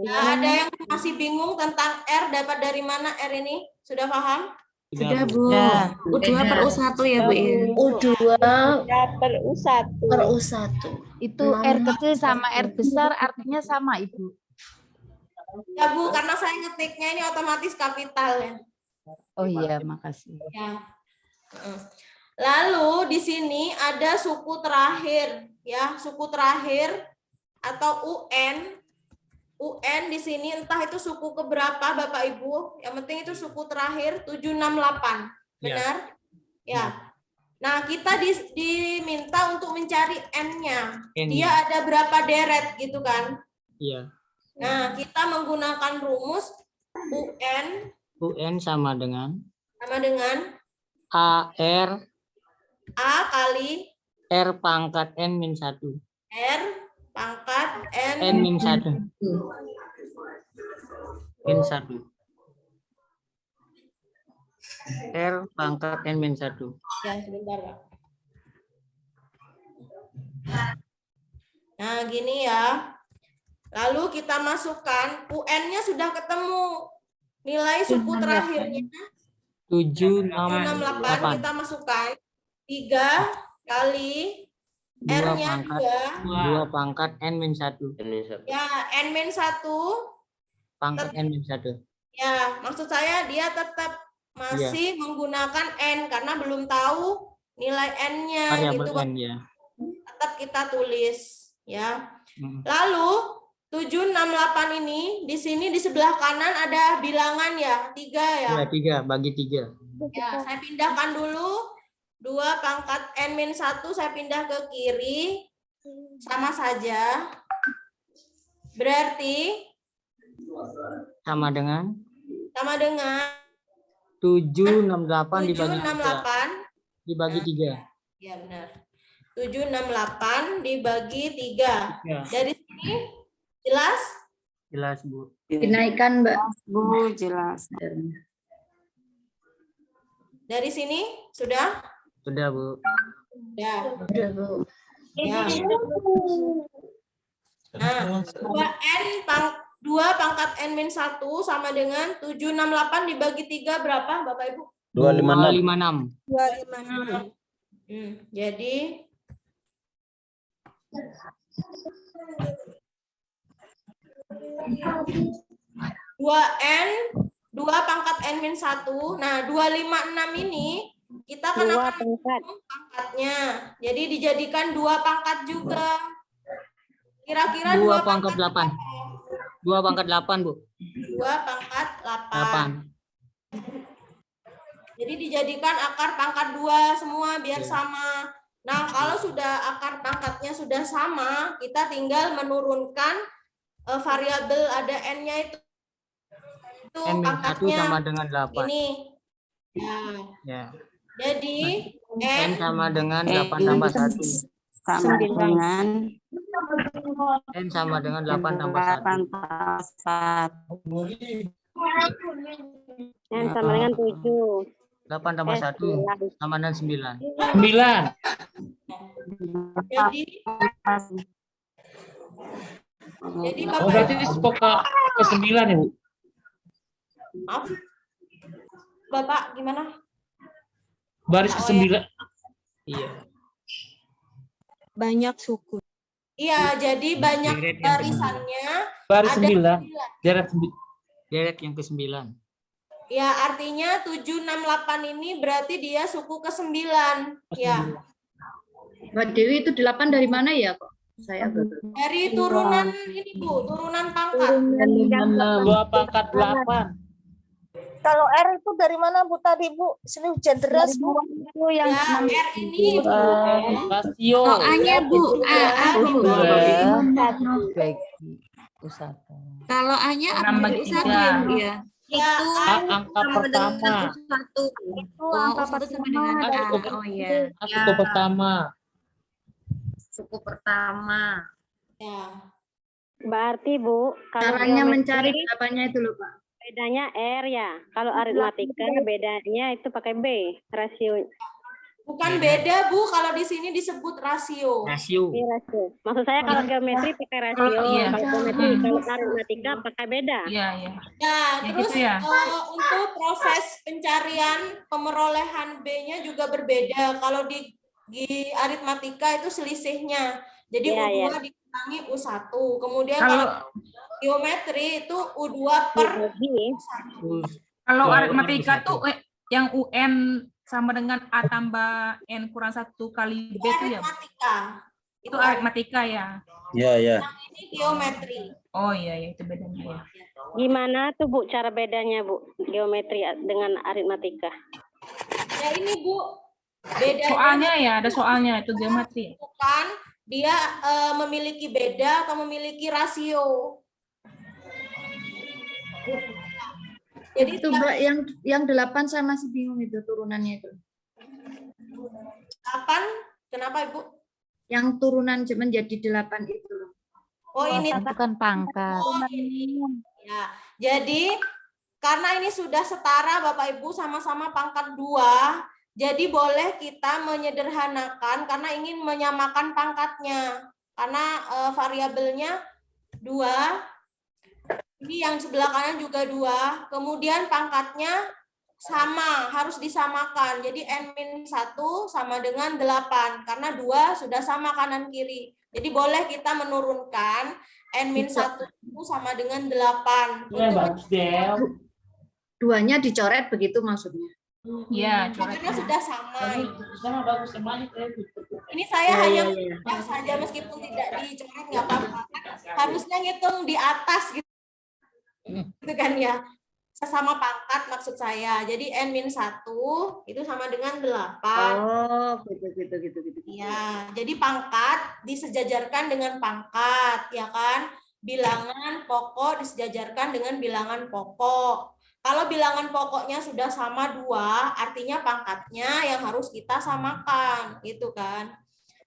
Nah, ada yang masih bingung tentang R dapat dari mana R ini? Sudah paham? Sudah, Bu. U2 per U1 ya, Bu. U2 per U1. Itu R kecil sama R besar artinya sama, Ibu. Ya, Bu, karena saya ngetiknya ini otomatis kapital ya. Oh iya, makasih. Ya. Lalu di sini ada suku terakhir ya, suku terakhir atau UN. UN di sini entah itu suku keberapa Bapak Ibu, yang penting itu suku terakhir 768. Benar? Ya. Nah, kita diminta untuk mencari N-nya. Dia ada berapa deret gitu kan? Iya. Nah, kita menggunakan rumus UN. UN sama dengan AR A kali R pangkat N-1. R pangkat N-1. N1. R pangkat N-1. Ya, sebentar, Pak. Nah, gini ya. Lalu kita masukkan UN-nya sudah ketemu. Nilai suku terakhirnya 768 kita masukkan 3 kali R-nya 2 pangkat N-1. Ya, N-1 pangkat N-1. Ya, maksud saya dia tetap masih menggunakan N karena belum tahu nilai N-nya gitu. N, ya. Tetap kita tulis ya. Lalu 768 ini di sini di sebelah kanan ada bilangan ya, 3 ya. Ya, 3 bagi 3. Ya, saya pindahkan dulu 2 pangkat N-1 saya pindah ke kiri, sama saja. Berarti Sama dengan 768 768 dibagi 3. Ya benar. 768 dibagi 3. Ya. Dari sini jelas? Jelas, Bu. Dinaikkan, Mbak. Bu, jelas. Dari sini sudah? Sudah, Bu. Ya. Udah, Bu. Ya. Nah, 2 pangkat N-1 sama dengan 768 dibagi 3 berapa, Bapak Ibu? 256. 256. Jadi 2N, 2 pangkat N-1. Nah, 256 ini kita kan akan pangkatnya. Jadi dijadikan 2 pangkat juga. Kira-kira 2 pangkat 8. 2 pangkat 8, Bu. 2 pangkat 8. Jadi dijadikan akar pangkat 2 semua biar sama. Nah, kalau sudah akar pangkatnya sudah sama, kita tinggal menurunkan variabel ada N-nya itu N-1 pangkatnya sama dengan 8. ini. Ya. Jadi N sama dengan 8 tambah 1. Sama dengan N sama dengan 8 tambah 1. N sama dengan 7. 8 tambah 1 sama dengan 9. 9. Jadi Oh, berarti ini ke 9 ya, Bu? Maaf. Bapak gimana? Baris ke 9. Iya. Banyak suku. Iya, jadi banyak barisannya. Baris ada 9. Deret yang ke-9. Ya, artinya 768 ini berarti dia suku ke-9. Ya. Mbak Dewi itu 8 dari mana ya kok? Saya Dari turunan ini, Bu, turunan pangkat. 2 pangkat 8. Kalau R itu dari mana, Bu, tadi, Bu? Sini hujan deras, Bu. Itu yang Ya, R ini, Bu. Rasio. A-nya, Bu. Kalau A-nya apa dari satu ya, Bu ya? Ya, Angka pertama. Itu angka sama dengan A. Oh iya. Suku pertama. Suku pertama. Ya. berarti, Bu, kalau Caranya geometri, mencari berapanya itu loh, Pak. bedanya R ya. Kalau aritmatika bedanya itu pakai B, rasio. Bukan beda, Bu, kalau di sini disebut rasio. Rasio. Ini rasio. Maksud saya kalau geometri pakai rasio, Iya. kalau geometri, kalau aritmatika pakai beda. Iya, iya. Ya, Ya, terus gitu ya. untuk proses pencarian pemerolehan B-nya juga berbeda. Kalau di aritmatika itu selisihnya. Jadi Iya, U2 iya. dikurangi U1. Kemudian Kalau kalau geometri itu U2 per U1. kalau Ya, aritmatika U1. tuh yang UN sama dengan A tambah N kurang 1 kali B itu ya, Bu? Aritmatika. Itu aritmatika ya? Iya, iya. Ini geometri. Oh iya, ya itu bedanya ya. Gimana tuh, Bu, cara bedanya, Bu, geometri dengan aritmatika? Ya ini, Bu. Bedanya Soalnya ya, ada soalnya itu geometri. bukan dia memiliki beda atau memiliki rasio. Jadi Itu Mbak yang 8 saya masih bingung itu turunannya itu. 8, kenapa Ibu? Yang turunan menjadi 8 itu loh. Oh ini Itu kan pangkat. Oh ini. Ya. Jadi karena ini sudah setara Bapak Ibu sama-sama pangkat 2, jadi boleh kita menyederhanakan karena ingin menyamakan pangkatnya. Karena variabelnya 2. Ini yang sebelah kanan juga 2. Kemudian pangkatnya sama, harus disamakan. Jadi N-1 sama dengan 8. Karena 2 sudah sama kanan kiri. Jadi boleh kita menurunkan N-1 itu sama dengan 8. Ya, bagus, Del. 2-nya dicoret begitu maksudnya. Iya, Karena sudah sama. Sama bagus semuanya. Ini saya Ya, hanya ya, ya. mencoret saja meskipun tidak dicoret nggak apa-apa. Harusnya ngitung di atas gitu kan ya. sesama pangkat maksud saya. Jadi N-1 itu sama dengan 8. Oh, gitu. Ya, jadi pangkat disejajarkan dengan pangkat, ya kan? Bilangan pokok disejajarkan dengan bilangan pokok. Kalau bilangan pokoknya sudah sama 2, artinya pangkatnya yang harus kita samakan, gitu kan?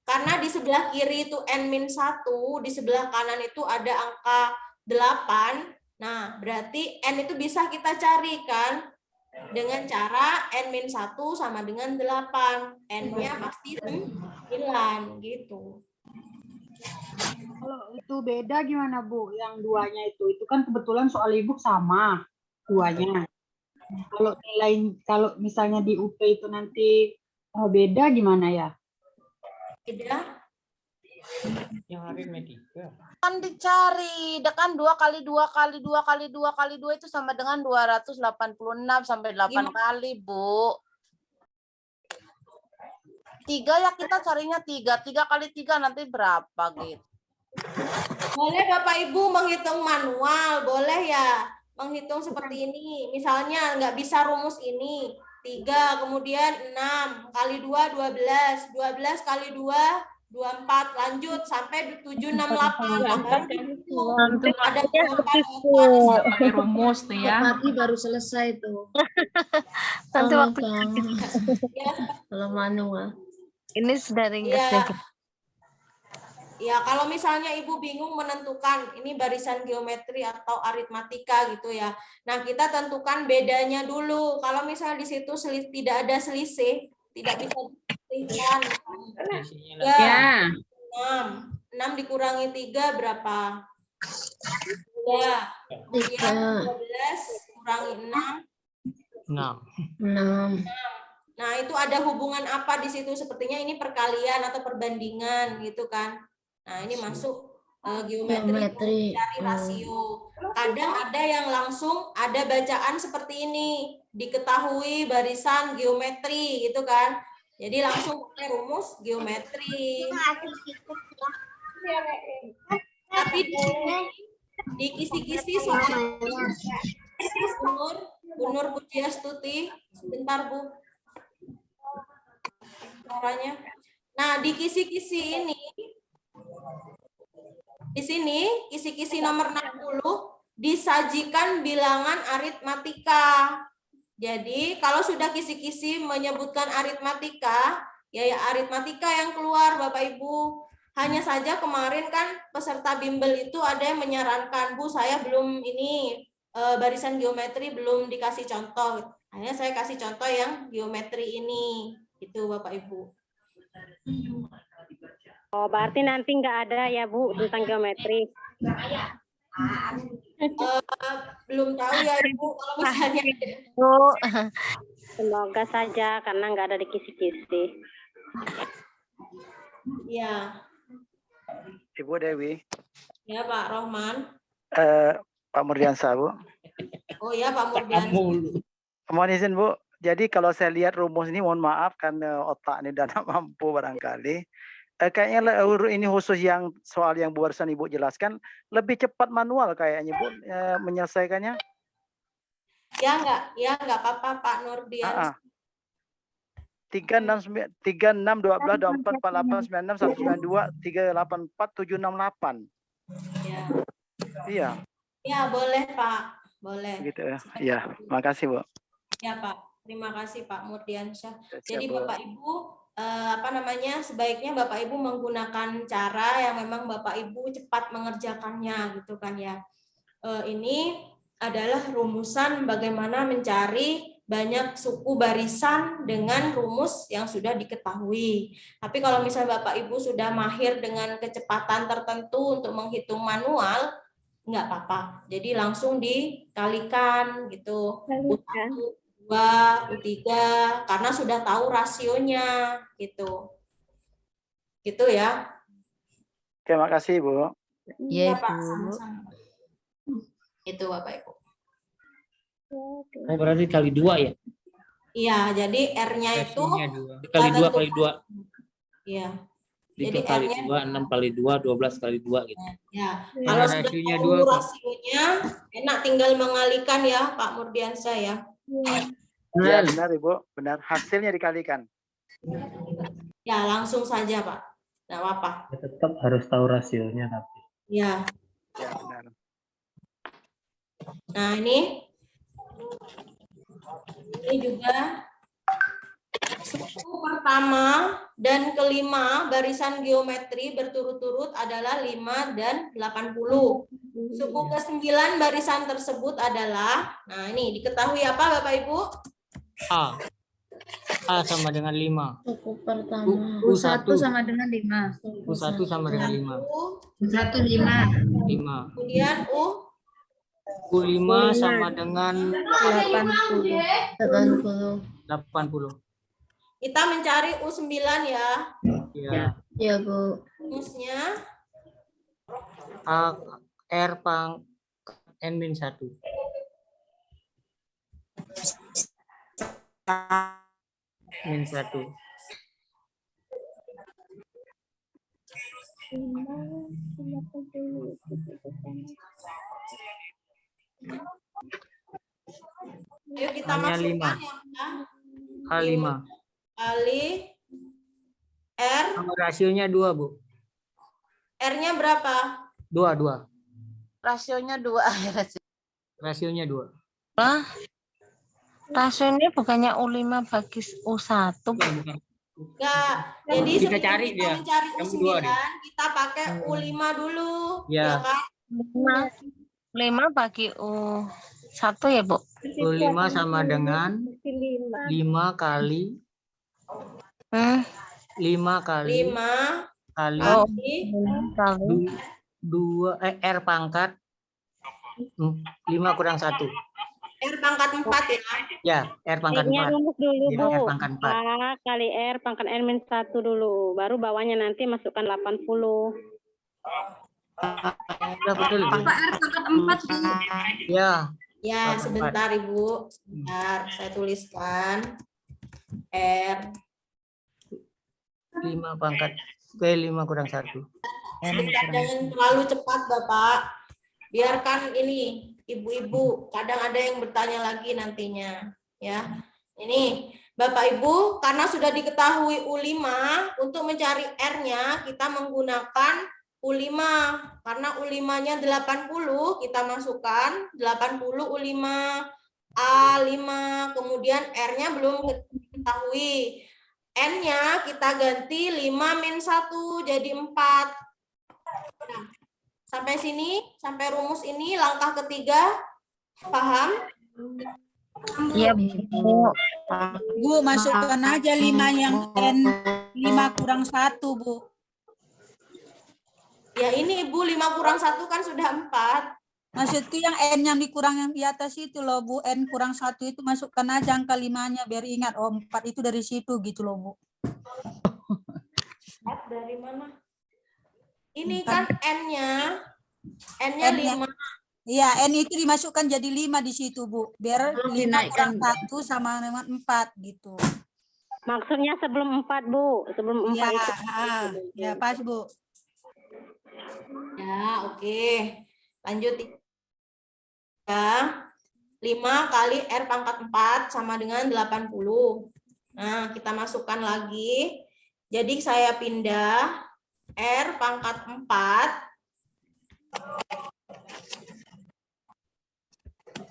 Karena di sebelah kiri itu N-1, di sebelah kanan itu ada angka 8. Nah, berarti N itu bisa kita cari kan? Dengan cara N-1 sama dengan 8. N-nya pasti 9 gitu. Kalau itu beda gimana Bu? Yang 2-nya itu kan kebetulan soal ibu sama 2-nya. Kalau misalnya di UP itu nanti beda gimana ya? Beda. Yang aritmatika. Kan dicari, kan 2 kali 2 kali 2 kali 2 kali 2 itu sama dengan 286 sampai 8 kali, Bu. 3 ya kita carinya 3 kali 3 nanti berapa gitu. Boleh Bapak Ibu menghitung manual, boleh ya. Menghitung seperti ini. Misalnya nggak bisa rumus ini. 3, kemudian 6, kali 2, 12. 12 kali 2, 24, lanjut sampai 768. Ada 24. Pakai rumus tuh ya. Pagi baru selesai tuh. Nanti waktu Kalau manual. ini sudah ringkas Iya. ya. Ya, kalau misalnya Ibu bingung menentukan ini barisan geometri atau aritmatika gitu ya. Nah, kita tentukan bedanya dulu. Kalau misalnya di situ tidak ada selisih, tidak bisa diselisihkan. Ya. 6 dikurangi 3 berapa? 2. Kemudian 12 kurangi 6. 6. Nah, itu ada hubungan apa di situ? Sepertinya ini perkalian atau perbandingan gitu kan. Nah, ini masuk geometri cari rasio. Kadang ada yang langsung ada bacaan seperti ini, diketahui barisan geometri gitu kan. Jadi langsung pakai rumus geometri. Tapi di kisi-kisi soal Bu Nur Pujiastuti, sebentar Bu. Suaranya. Nah, di kisi-kisi ini di sini kisi-kisi nomor 60 disajikan bilangan aritmatika. Jadi kalau sudah kisi-kisi menyebutkan aritmatika, ya aritmatika yang keluar Bapak Ibu. Hanya saja kemarin kan peserta bimbel itu ada yang menyarankan, Bu saya belum ini barisan geometri belum dikasih contoh. Hanya saya kasih contoh yang geometri ini. Itu Bapak Ibu. Oh, berarti nanti nggak ada ya Bu tentang geometri? Belum tahu ya Ibu kalau misalnya. Bu, semoga saja karena nggak ada di kisi-kisi. Ya. Ibu Dewi. Ya Pak Rohman. Pak Murdiansa Bu. Oh ya Pak Murdiansa. Mohon izin Bu. Jadi kalau saya lihat rumus ini, mohon maaf karena otak ini tidak mampu barangkali. Kayaknya ini khusus yang soal yang barusan Ibu jelaskan, lebih cepat manual kayaknya Bu menyelesaikannya. Ya enggak apa-apa Pak Nurdian. 36, 12, 24, 48, 96, 192, 384, 768. Ya. Iya. Ya boleh Pak, boleh. Gitu ya. Ya, makasih Bu. Ya Pak, terima kasih Pak Murdiansyah. Siap, Jadi Bu. Bapak Ibu sebaiknya Bapak Ibu menggunakan cara yang memang Bapak Ibu cepat mengerjakannya gitu kan ya. Ini adalah rumusan bagaimana mencari banyak suku barisan dengan rumus yang sudah diketahui. Tapi kalau misalnya Bapak Ibu sudah mahir dengan kecepatan tertentu untuk menghitung manual, nggak apa-apa. Jadi langsung dikalikan gitu. U1, U3 karena sudah tahu rasionya gitu. Gitu ya. Terima kasih Bu. Iya Pak, sama-sama. Itu Bapak Ibu. Berarti kali 2 ya? Iya, jadi R-nya itu Kali 2 kali 2. Iya. Jadi 3 kali R-nya 2, 6 kali 2, 12 kali 2 gitu. ya. Karena Kalau sudah rasionya tahu 2, Pak. rasionya, enak tinggal mengalikan ya, Pak Murdiansyah ya. Ya benar Ibu, benar. Hasilnya dikalikan. Ya, langsung saja, Pak. Nggak apa-apa. Ya, tetap harus tahu rasionya tapi. Ya. Ya benar. Nah, ini juga suku pertama dan kelima barisan geometri berturut-turut adalah 5 dan 80. Suku ke-9 barisan tersebut adalah, nah ini diketahui apa Bapak Ibu? A sama dengan 5. Suku pertama. U1 sama dengan 5. U1 sama dengan 5. U1 5. 5. Kemudian U5 sama dengan 80. 80. Kita mencari U9 ya. Ya. Ya, Bu. Rumusnya R pangkat N-1. N-1. ayo kita Hanya masukkan 5. H5. kali R. Sama rasionya 2, Bu. R-nya berapa? 2. Rasionya 2. Rasionya 2. Lah, rasionya bukannya U5 bagi U1. Enggak. Jadi Kita sebelum cari kita dia. mencari Yang U9, kedua dia. kita pakai U5 dulu. Ya. kan? 5 bagi U1 ya, Bu? U5 sama dengan 5 kali 5 kali 5 kali kali 2 R pangkat 5 kurang 1. R pangkat 4 ya. Ya, R pangkat 4. rumus dulu, Ya, Bu. R pangkat 4. A kali R pangkat N-1 dulu. Baru bawahnya nanti masukkan 80. Ya, betul. Pak R pangkat 4 Bu. Ya. Ya, Pangkat sebentar Ibu. Sebentar, saya tuliskan. R 5 pangkat 5 kurang 1. sebentar, jangan terlalu cepat Bapak. Biarkan ini ibu-ibu, kadang ada yang bertanya lagi nantinya ya. Ini Bapak Ibu, karena sudah diketahui U5, untuk mencari R-nya kita menggunakan U5. Karena U5-nya 80, kita masukkan 80 U5 A5, kemudian R-nya belum diketahui. N-nya kita ganti 5-1 jadi 4. Nah, sampai sini, sampai rumus ini langkah ketiga, paham? Iya, Bu. Bu, masukkan aja 5 yang N, 5 kurang 1, Bu. Ya ini Ibu, 5 kurang 1 kan sudah 4. Maksudku yang N yang dikurang yang di atas itu loh, Bu. N kurang 1 itu masukkan aja angka 5-nya biar ingat, oh 4 itu dari situ gitu loh, Bu. Dari mana? Ini kan N-nya 5. Iya, N itu dimasukkan jadi 5 di situ, Bu. Biar 5 kurang 1 sama dengan 4 gitu. Maksudnya sebelum 4, Bu. Sebelum 4 ya, itu. Ya, pas, Bu. Ya, oke. Lanjut. Ya. 5 kali R pangkat 4 sama dengan 80. Nah, kita masukkan lagi. Jadi saya pindah R pangkat 4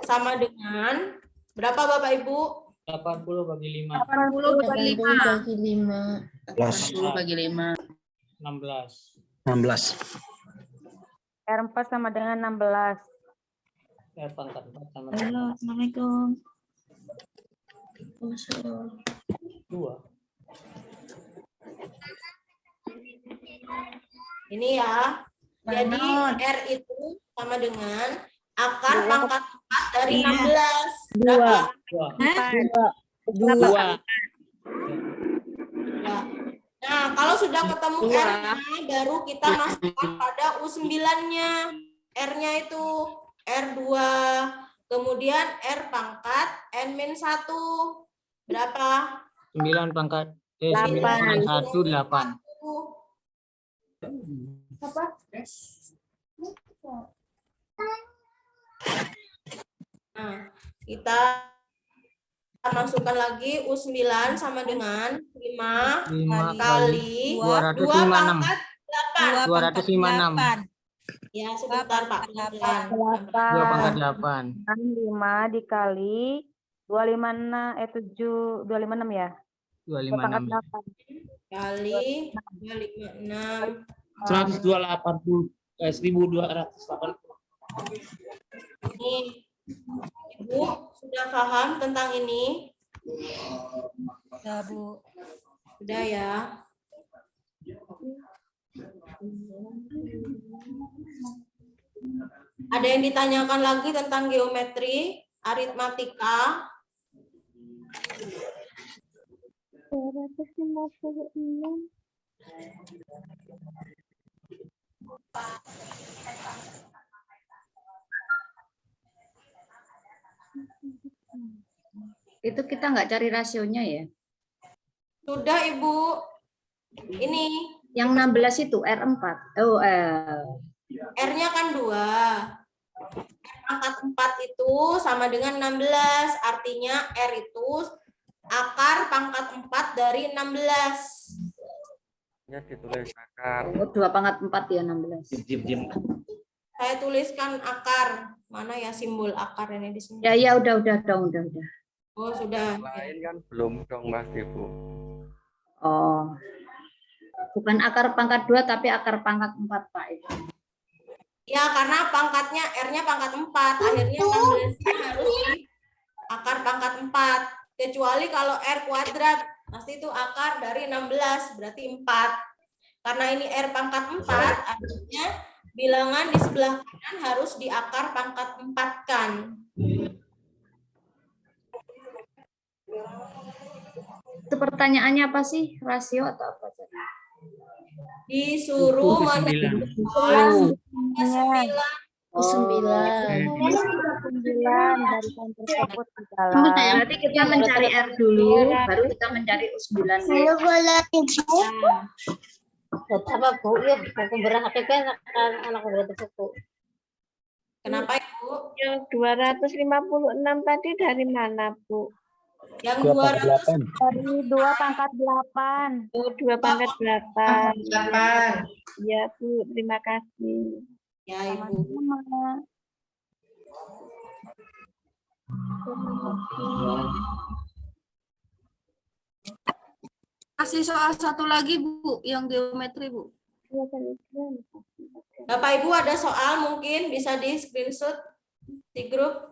sama dengan berapa Bapak Ibu? 80 bagi 5. 80 bagi 5. 80 bagi 5. 16. 16. R4 sama dengan 16. R pangkat 4 sama Halo, dengan Assalamualaikum. 2. Ini ya. Jadi R itu sama dengan akar pangkat 4 dari 16. Berapa? 2. Nah, kalau sudah ketemu R-nya, baru kita masukkan pada U9-nya. R-nya itu R2, kemudian R pangkat N-1. Berapa? 9 pangkat 8. 1 8. Apa? Nah, kita masukkan lagi U9 sama dengan 5 kali 2 pangkat 256. 8. Ya, sebentar Pak. 2 pangkat 8. 5 dikali 256 256 ya. 256. Kali 256. 1.280. Ini Ibu sudah paham tentang ini? Ya, Bu. Sudah ya. Ada yang ditanyakan lagi tentang geometri, aritmatika? 256. Itu kita nggak cari rasionya ya? Sudah Ibu. Ini. Yang 16 itu R4. Oh, R-nya kan 2. Pangkat 4 itu sama dengan 16. Artinya R itu akar pangkat 4 dari 16. Ya, ditulis akar. Oh, 2 pangkat 4 ya 16. Saya tuliskan akar. Mana ya simbol akar ini di sini? Ya, udah. Oh, sudah. Lain kan belum dong Mas Ibu. Oh. Bukan akar pangkat 2 tapi akar pangkat 4 Pak itu. Ya, karena pangkatnya R-nya pangkat 4, akhirnya 16 harus di akar pangkat 4. Kecuali kalau R kuadrat, pasti itu akar dari 16, berarti 4. Karena ini R pangkat 4, artinya bilangan di sebelah kanan harus di akar pangkat 4 kan. Itu pertanyaannya apa sih? Rasio atau apa? Disuruh menentukan 9. 9 dari kan tersebut di dalam. Berarti kita mencari R dulu, baru kita mencari U9. Apa Bu? Ya, aku berhak kan anak berarti Bu. Kenapa Ibu? Yang 256 tadi dari mana Bu? Yang 200 dari 2 pangkat 8. Oh, 2 pangkat 8. Ya Bu, terima kasih. Ya Ibu. Sama-sama. Kasih soal satu lagi Bu, yang geometri Bu. Bapak Ibu ada soal mungkin bisa di screenshot di grup.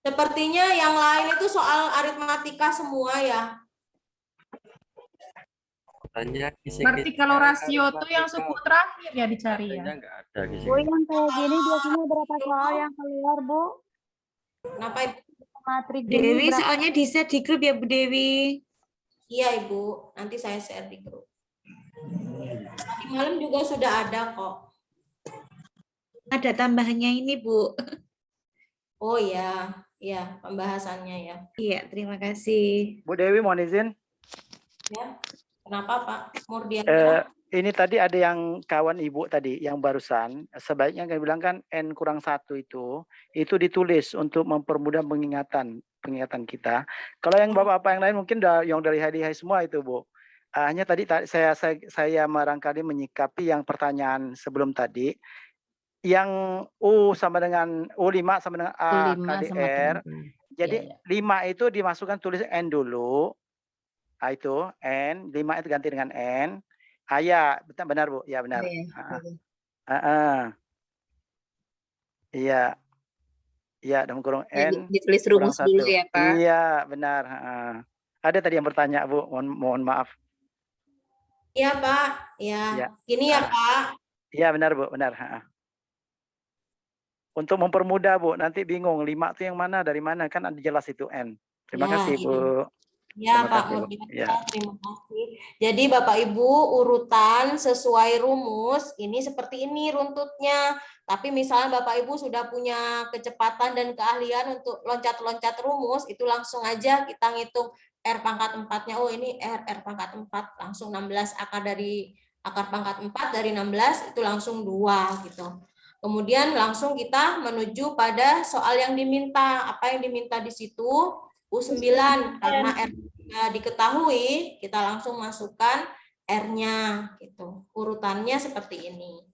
Sepertinya yang lain itu soal aritmatika semua ya. Berarti kalau rasio tuh yang suku terakhir ya dicari ya. Bu, yang kayak gini biasanya berapa soal yang keluar Bu? Kenapa Ibu? Matrik Dewi soalnya di share di grup ya Bu Dewi. Iya Ibu, nanti saya share di grup. Tadi malam juga sudah ada kok. Ada tambahannya ini Bu. Oh ya, ya pembahasannya ya. Iya, terima kasih. Bu Dewi mohon izin. Ya, kenapa Pak Murdian? Ini tadi ada yang kawan Ibu tadi yang barusan, sebaiknya kami bilang kan N kurang 1 itu ditulis untuk mempermudah pengingatan kita. Kalau yang Bapak-Bapak yang lain mungkin yang dari hari-hari semua itu Bu. Hanya tadi saya barangkali menyikapi yang pertanyaan sebelum tadi. Yang U sama dengan U5 sama dengan A KDR. Jadi 5 itu dimasukkan tulis N dulu. Itu N, 5 itu ganti dengan N. Ya, benar Bu. Ya benar. Iya. Iya, dalam kurung N. Ditulis rumus dulu ya Pak. Iya, benar. Ada tadi yang bertanya Bu, mohon maaf. Iya Pak. Ya. Gini ya Pak. Iya benar Bu, benar. Untuk mempermudah Bu, nanti bingung 5 itu yang mana, dari mana, kan ada jelas itu N. Terima kasih Bu. Ya Pak Murdian, terima kasih. Jadi Bapak Ibu urutan sesuai rumus, ini seperti ini runtutnya. Tapi misalnya Bapak Ibu sudah punya kecepatan dan keahlian untuk loncat-loncat rumus, itu langsung aja kita ngitung R pangkat 4-nya, oh ini R pangkat 4, langsung 16 akar pangkat 4 dari 16 itu langsung 2 gitu. Kemudian langsung kita menuju pada soal yang diminta. Apa yang diminta di situ? U9, karena R diketahui, kita langsung masukkan R-nya gitu. Urutannya seperti ini.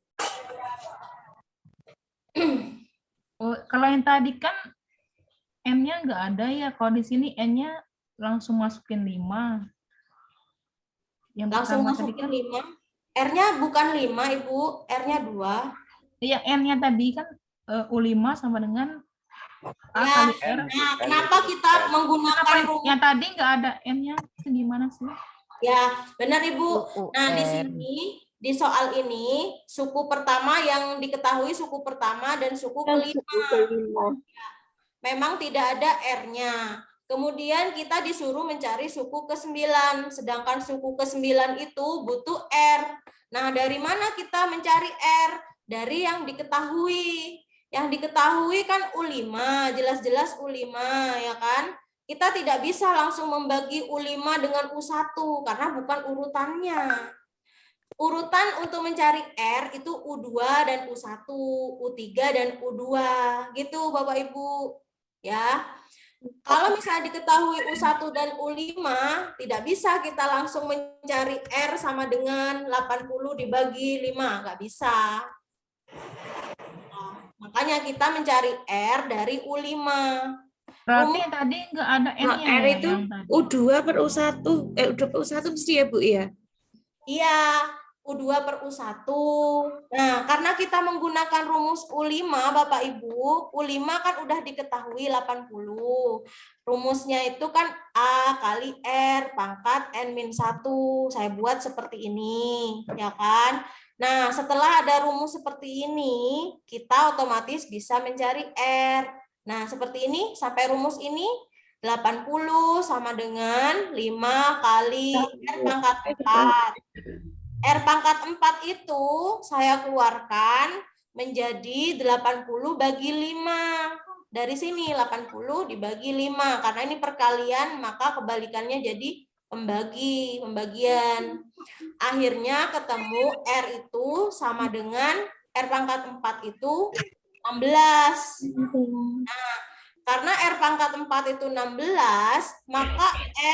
Oh, kalau yang tadi kan N-nya nggak ada ya. Kalau di sini N-nya langsung masukin 5. Yang Langsung pertama masukin tadi kan 5. R-nya bukan 5, Ibu. R-nya 2. Iya, N-nya tadi kan U5 sama dengan A Ya, kali R. nah, kenapa kita menggunakan rumus? Yang tadi nggak ada N-nya, itu gimana sih? Ya, benar Ibu. Nah, di sini, di soal ini, suku pertama yang diketahui suku pertama dan suku kelima. Memang tidak ada R-nya. Kemudian kita disuruh mencari suku ke-9, sedangkan suku ke-9 itu butuh R. Nah, dari mana kita mencari R? Dari yang diketahui. Yang diketahui kan U5, jelas-jelas U5, ya kan? Kita tidak bisa langsung membagi U5 dengan U1 karena bukan urutannya. Urutan untuk mencari R itu U2 dan U1, U3 dan U2, gitu Bapak Ibu. Ya. Kalau misalnya diketahui U1 dan U5, tidak bisa kita langsung mencari R sama dengan 80 dibagi 5, nggak bisa. Makanya kita mencari R dari U5. Berarti tadi nggak ada N-nya. R itu U2 per U1. U2 per U1 mesti ya, Bu, ya? Iya, U2 per U1. Nah, karena kita menggunakan rumus U5, Bapak Ibu, U5 kan udah diketahui 80. Rumusnya itu kan A kali R pangkat N-1. Saya buat seperti ini, ya kan? Nah, setelah ada rumus seperti ini, kita otomatis bisa mencari R. Nah, seperti ini, sampai rumus ini, 80 sama dengan 5 kali R pangkat 4. R pangkat 4 itu saya keluarkan menjadi 80 bagi 5. Dari sini 80 dibagi 5. Karena ini perkalian, maka kebalikannya jadi pembagian. Akhirnya ketemu R itu sama dengan R pangkat 4 itu 16. Nah, karena R pangkat 4 itu 16, maka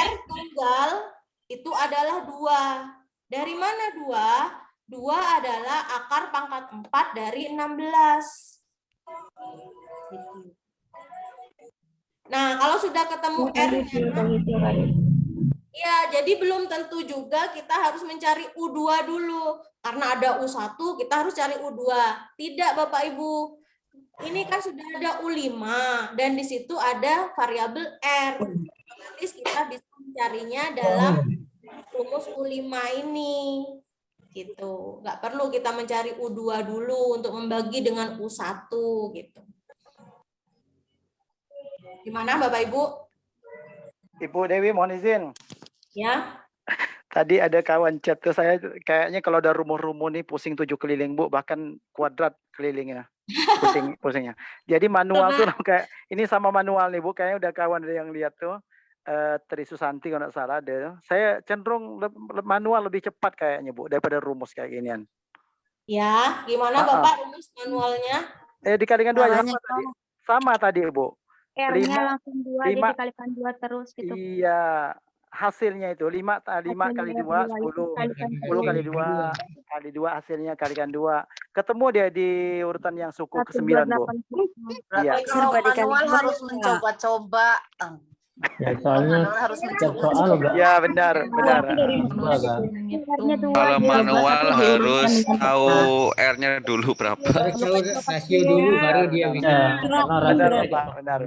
R tunggal itu adalah 2. Dari mana 2? 2 adalah akar pangkat 4 dari 16. Nah, kalau sudah ketemu R-nya, ya, jadi belum tentu juga kita harus mencari U2 dulu. Karena ada U1, kita harus cari U2. Tidak, Bapak Ibu. Ini kan sudah ada U5, dan di situ ada variabel R. Otomatis kita bisa mencarinya dalam rumus U5 ini. Gitu. Nggak perlu kita mencari U2 dulu untuk membagi dengan U1. Gitu. Gimana, Bapak Ibu? Ibu Dewi, mohon izin. Ya. Tadi ada kawan chat tuh, saya kayaknya kalau ada rumus-rumus nih pusing 7 keliling, Bu, bahkan kuadrat kelilingnya. Pusingnya. Jadi manual tuh kayak ini sama manual nih, Bu, kayaknya udah kawan ada yang lihat tuh. Tri Susanti kalau nggak salah ada. Saya cenderung manual lebih cepat kayaknya, Bu, daripada rumus kayak ginian. Ya, gimana Bapak rumus manualnya? Dikalikan 2 ya, sama tadi, Bu. R-nya langsung 2, jadi dikalikan 2 terus gitu. Iya, hasilnya itu 5 kali 2 10. 10 kali 2 hasilnya kalikan 2. Ketemu dia di urutan yang suku ke-9, Bu. Iya. Kalau manual harus mencoba-coba. Ya, soalnya soal ya benar. Kalau manual harus tahu R-nya dulu berapa. Harus tahu rasio dulu baru dia bisa. Benar.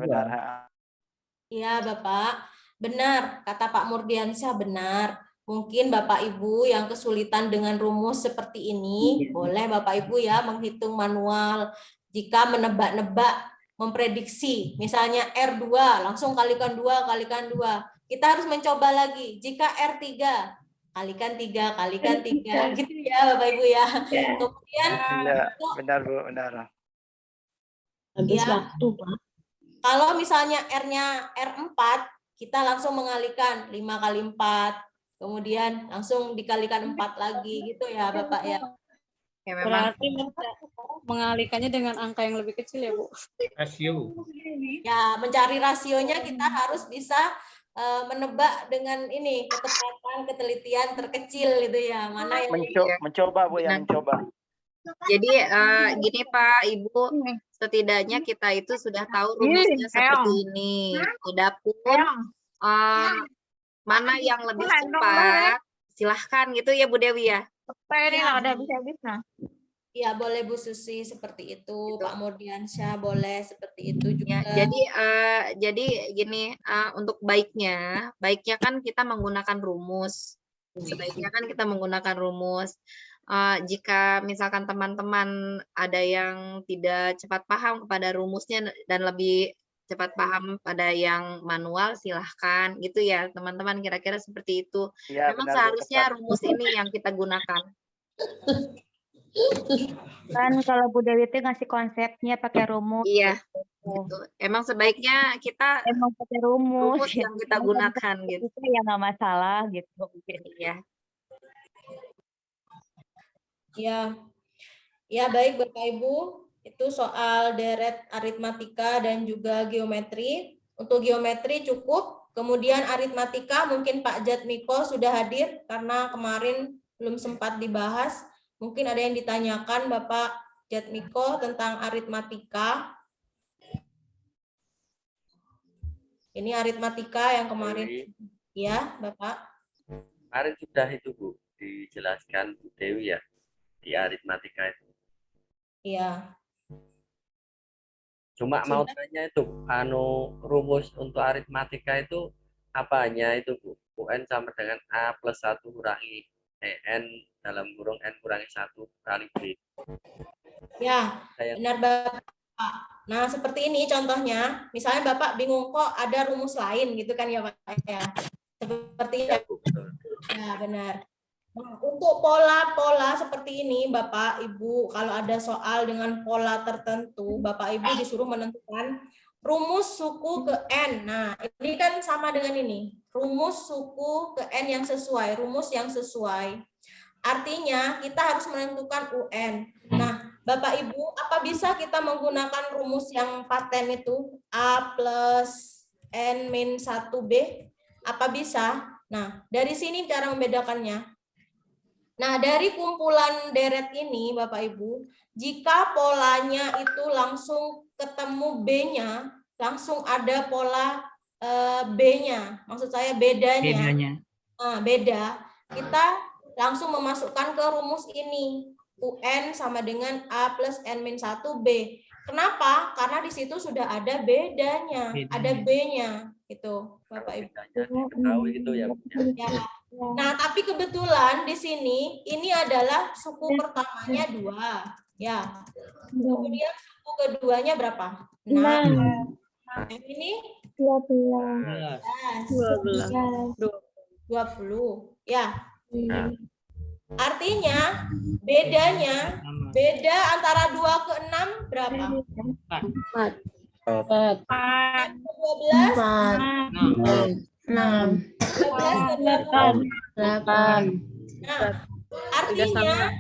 Iya, Bapak. Benar, kata Pak Murdiansyah benar. Mungkin Bapak Ibu yang kesulitan dengan rumus seperti ini, boleh Bapak Ibu ya menghitung manual. Jika menebak-nebak, memprediksi, misalnya R2, langsung kalikan 2, kita harus mencoba lagi. Jika R3, kalikan 3, gitu ya Bapak Ibu ya. Kemudian benar Bu, benar. Ya, kalau misalnya R-nya R4, kita langsung mengalihkan 5 kali 4, kemudian langsung dikalikan 4 lagi gitu ya Bapak ya. Ya, memang. Berarti mengalihkannya dengan angka yang lebih kecil ya Bu? Rasio. Ya, mencari rasionya kita harus bisa menebak dengan ini ketepatan, ketelitian terkecil gitu ya. Mana yang mencoba Bu ya, mencoba. Jadi gini Pak, Ibu, setidaknya kita itu sudah tahu rumusnya seperti ini. Adapun mana yang lebih cepat, silahkan gitu ya Bu Dewi ya. Ini ada bisa-bisa. Iya boleh Bu Susi seperti itu, Pak Murdiansyah boleh seperti itu juga. Ya, jadi gini, untuk baiknya kan kita menggunakan rumus. Sebaiknya kan kita menggunakan rumus. Jika misalkan teman-teman ada yang tidak cepat paham kepada rumusnya dan lebih cepat paham pada yang manual, silahkan gitu ya teman-teman, kira-kira seperti itu. Ya, memang benar, seharusnya tepat. rumus ini yang kita gunakan. Kan kalau Bu Dewi itu ngasih konsepnya pakai rumus. Iya, gitu. Emang sebaiknya kita emang pakai rumus yang kita gunakan gitu. Itu ya nggak masalah gitu. Iya. Ya baik Bapak Ibu, itu soal deret aritmatika dan juga geometri. Untuk geometri cukup, kemudian aritmatika mungkin Pak Jatmiko sudah hadir karena kemarin belum sempat dibahas. Mungkin ada yang ditanyakan Bapak Jatmiko tentang aritmatika. Ini aritmatika yang kemarin. Ya, Bapak. Kemarin sudah itu Bu, dijelaskan Bu Dewi ya, di aritmatika itu. Iya. Cuma mau tanya itu, rumus untuk aritmatika itu apanya itu Bu? UN sama dengan A plus 1 kurangi N dalam kurung N kurangi 1 kali B. Ya, benar Bapak. Nah, seperti ini contohnya. Misalnya Bapak bingung kok ada rumus lain gitu kan ya Pak ya. Seperti ya. Ya, benar. Nah, untuk pola-pola seperti ini Bapak Ibu, kalau ada soal dengan pola tertentu, Bapak Ibu disuruh menentukan rumus suku ke N. Nah, ini kan sama dengan ini. Rumus suku ke N yang sesuai, rumus yang sesuai. Artinya kita harus menentukan UN. Nah, Bapak Ibu, apa bisa kita menggunakan rumus yang paten itu? A plus N min 1B? Apa bisa? Nah, dari sini cara membedakannya. Nah, dari kumpulan deret ini, Bapak Ibu, jika polanya itu langsung ketemu B-nya, langsung ada pola B-nya, maksud saya bedanya. Nah, beda, kita langsung memasukkan ke rumus ini. UN sama dengan A plus N min 1B. Kenapa? Karena di situ sudah ada bedanya, ada B-nya, gitu, Bapak Ibu. Tahu itu ya. Ya. Nah, tapi kebetulan di sini ini adalah suku pertamanya 2, ya. Kemudian suku keduanya berapa? 6. Ini 20. Ya. Artinya bedanya beda antara 2 ke 6 berapa? 4. 12. 8. Nah, artinya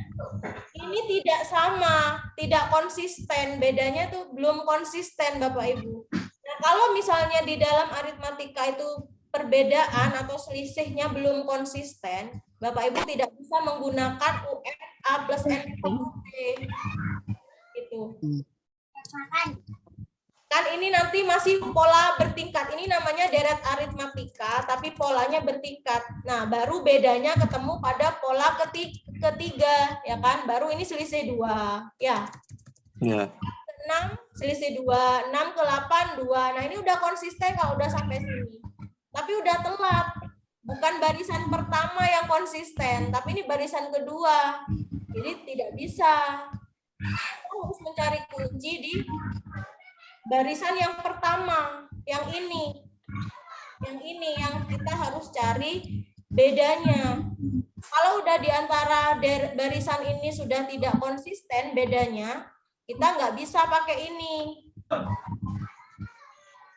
ini tidak sama, tidak konsisten. Bedanya tuh belum konsisten, Bapak Ibu. Nah, kalau misalnya di dalam aritmatika itu perbedaan atau selisihnya belum konsisten, Bapak Ibu tidak bisa menggunakan UN A plus N B. Gitu. Kan ini nanti masih pola bertingkat. Ini namanya deret aritmatika, tapi polanya bertingkat. Nah, baru bedanya ketemu pada pola ketiga, ya kan? Baru ini selisih 2, ya. Ya. 6 selisih 2, 6 ke 8 2. Nah, ini udah konsisten kalau udah sampai sini. Tapi udah telat. Bukan barisan pertama yang konsisten, tapi ini barisan kedua. Jadi tidak bisa. Kita harus mencari kunci di barisan yang pertama, yang ini yang kita harus cari bedanya. Kalau udah di antara barisan ini sudah tidak konsisten bedanya, kita nggak bisa pakai ini.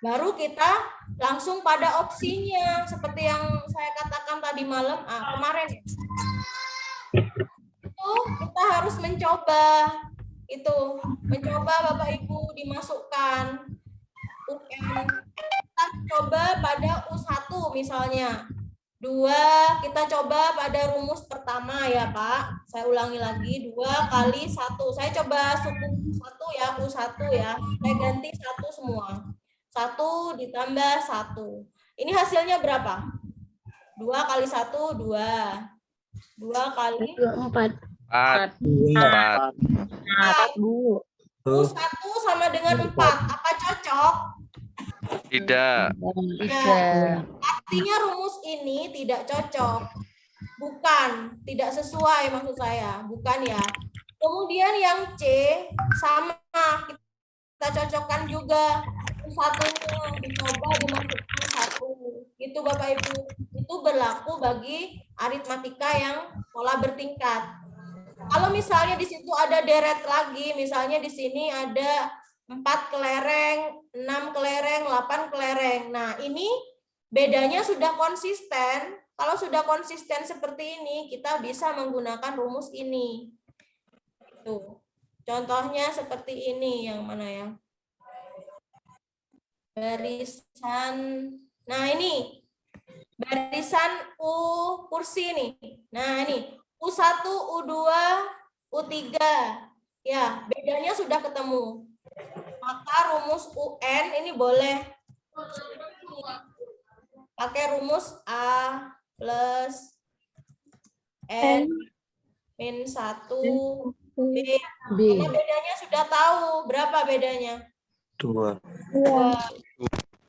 Baru kita langsung pada opsinya seperti yang saya katakan tadi malam, kemarin. Itu kita harus mencoba Bapak Ibu dimasukkan UN. Kita coba pada U1 misalnya. 2 kita coba pada rumus pertama ya Pak. Saya ulangi lagi 2 kali 1. Saya coba suku 1 ya, U1 ya. Saya ganti 1 semua. 1 ditambah 1. Ini hasilnya berapa? 2 kali 1, 2. 2 kali 4. 4, Bu. U1 sama dengan 4. Apa cocok? Tidak. Artinya rumus ini tidak cocok. Bukan, tidak sesuai maksud saya. Bukan ya. Kemudian yang C sama kita cocokkan juga. Satunya dicoba dimasukkan 1. Itu Bapak Ibu. Itu berlaku bagi aritmatika yang pola bertingkat. Kalau misalnya di situ ada deret lagi, misalnya di sini ada 4 kelereng, 6 kelereng, 8 kelereng. Nah, ini bedanya sudah konsisten. Kalau sudah konsisten seperti ini, kita bisa menggunakan rumus ini. Tuh. Contohnya seperti ini, yang mana ya? Barisan. Nah, ini. Barisan U kursi nih. Nah, ini. U1, U2, U3. Ya, bedanya sudah ketemu. Maka rumus UN ini boleh pakai rumus A plus N min 1 B. Karena bedanya sudah tahu. Berapa bedanya? 2.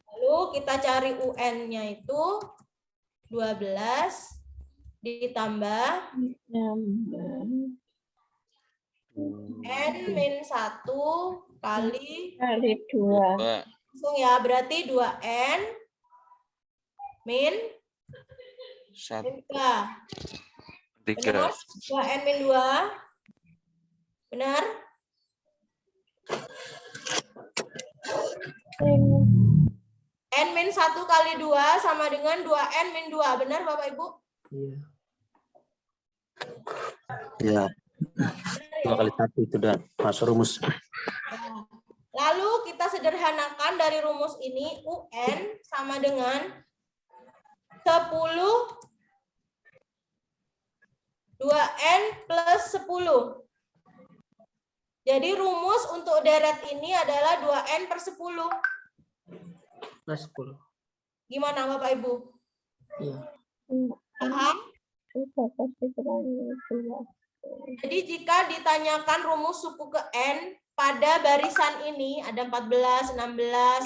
Lalu kita cari UN-nya itu 12 ditambah N min 1 kali 2. Langsung ya, berarti 2N min 1. 3. Benar? 2N min 2. Benar? N min 1 kali 2 sama dengan 2N min 2. Benar Bapak Ibu? Iya. 2 kali 1 itu udah masuk rumus. Lalu kita sederhanakan dari rumus ini, UN sama dengan 10 2N plus 10. Jadi rumus untuk deret ini adalah 2N per 10. Plus 10. Gimana Bapak Ibu? Iya. Paham? Jadi jika ditanyakan rumus suku ke N pada barisan ini ada 14, 16,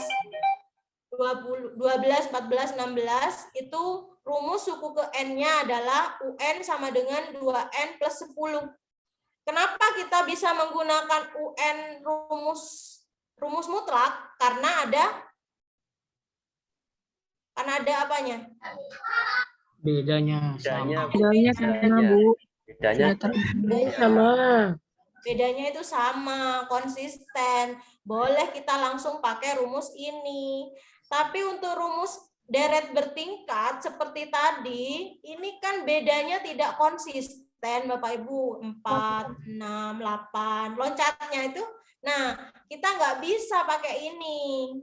20, 12, 14, 16, itu rumus suku ke N-nya adalah UN sama dengan 2N plus 10. Kenapa kita bisa menggunakan UN rumus mutlak? Karena ada apanya? Bedanya sama. Bedanya sama, Bu. Bedanya sama. Bedanya itu sama, konsisten. Boleh kita langsung pakai rumus ini. Tapi untuk rumus deret bertingkat seperti tadi, ini kan bedanya tidak konsisten, Bapak Ibu. 4, 6, 8, loncatnya itu. Nah, kita nggak bisa pakai ini.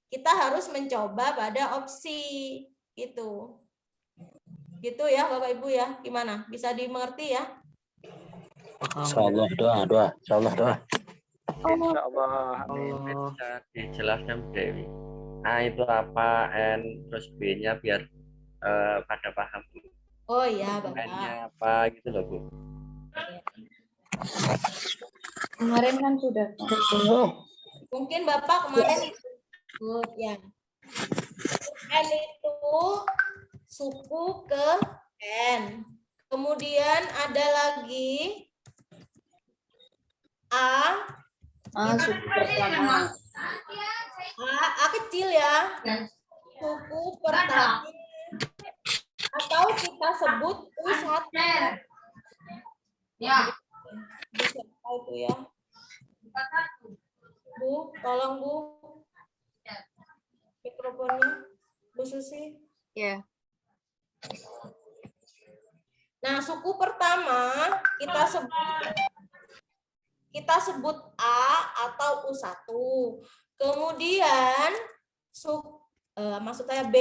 Kita harus mencoba pada opsi. Gitu. Gitu ya, Bapak Ibu ya. Gimana? Bisa dimengerti ya? Insyaallah doa. Insyaallah doa. Insyaallah. Bisa dijelaskan Dewi. A itu apa, N terus B-nya biar pada paham. Oh iya, Bapak. N-nya apa gitu loh, Bu. Kemarin kan sudah. Mungkin Bapak kemarin ikut ya. N itu suku ke N. Kemudian ada lagi A suku pertama. A kecil ya. Suku pertama. Atau kita sebut U1. Ya. Bisa itu ya. Bu, tolong Bu. mikrofonnya, Bu Susi. Ya. Nah, suku pertama kita sebut A atau U1. Kemudian maksud saya B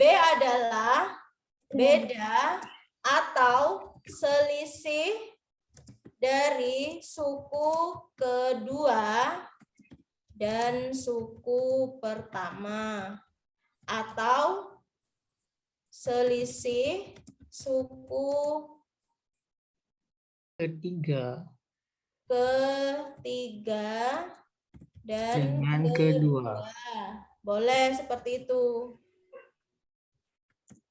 adalah beda atau selisih dari suku kedua dan suku pertama, atau selisih suku Ketiga dan dengan kedua. Boleh seperti itu.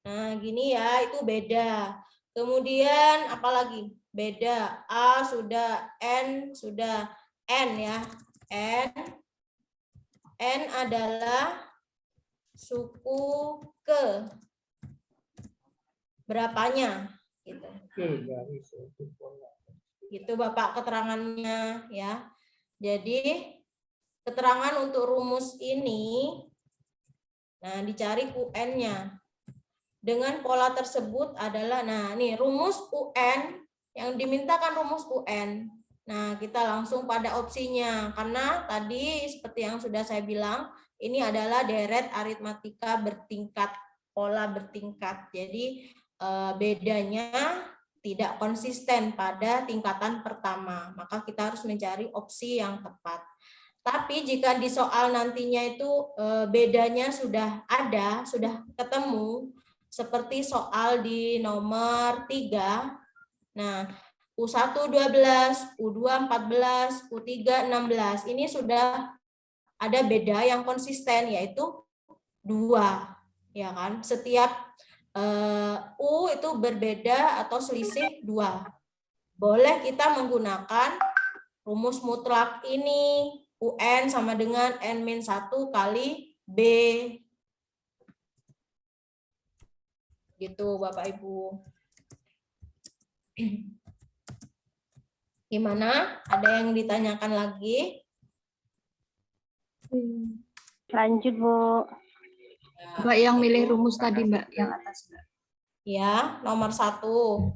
Nah, gini ya, itu beda. Kemudian apalagi? Beda. A sudah, N sudah. N ya. N adalah suku ke berapanya gitu. Gitu Bapak keterangannya ya. Jadi keterangan untuk rumus ini, nah dicari UN-nya. Dengan pola tersebut adalah, nah nih rumus UN, yang dimintakan rumus UN. Nah kita langsung pada opsinya, karena tadi seperti yang sudah saya bilang, ini adalah deret aritmatika bertingkat, pola bertingkat. Jadi bedanya tidak konsisten pada tingkatan pertama, maka kita harus mencari opsi yang tepat. Tapi jika di soal nantinya itu bedanya sudah ada, sudah ketemu, seperti soal di nomor 3, nah U1 12, U2 14, U3 16, ini sudah ada beda yang konsisten, yaitu 2, ya kan? Setiap U itu berbeda atau selisih 2. Boleh kita menggunakan rumus mutlak ini, UN sama dengan N-1 kali B. Gitu Bapak Ibu. Gimana? Ada yang ditanyakan lagi? Lanjut, Bu. Mbak yang milih rumus tadi, Mbak, yang atas, Mbak. Ya, nomor 1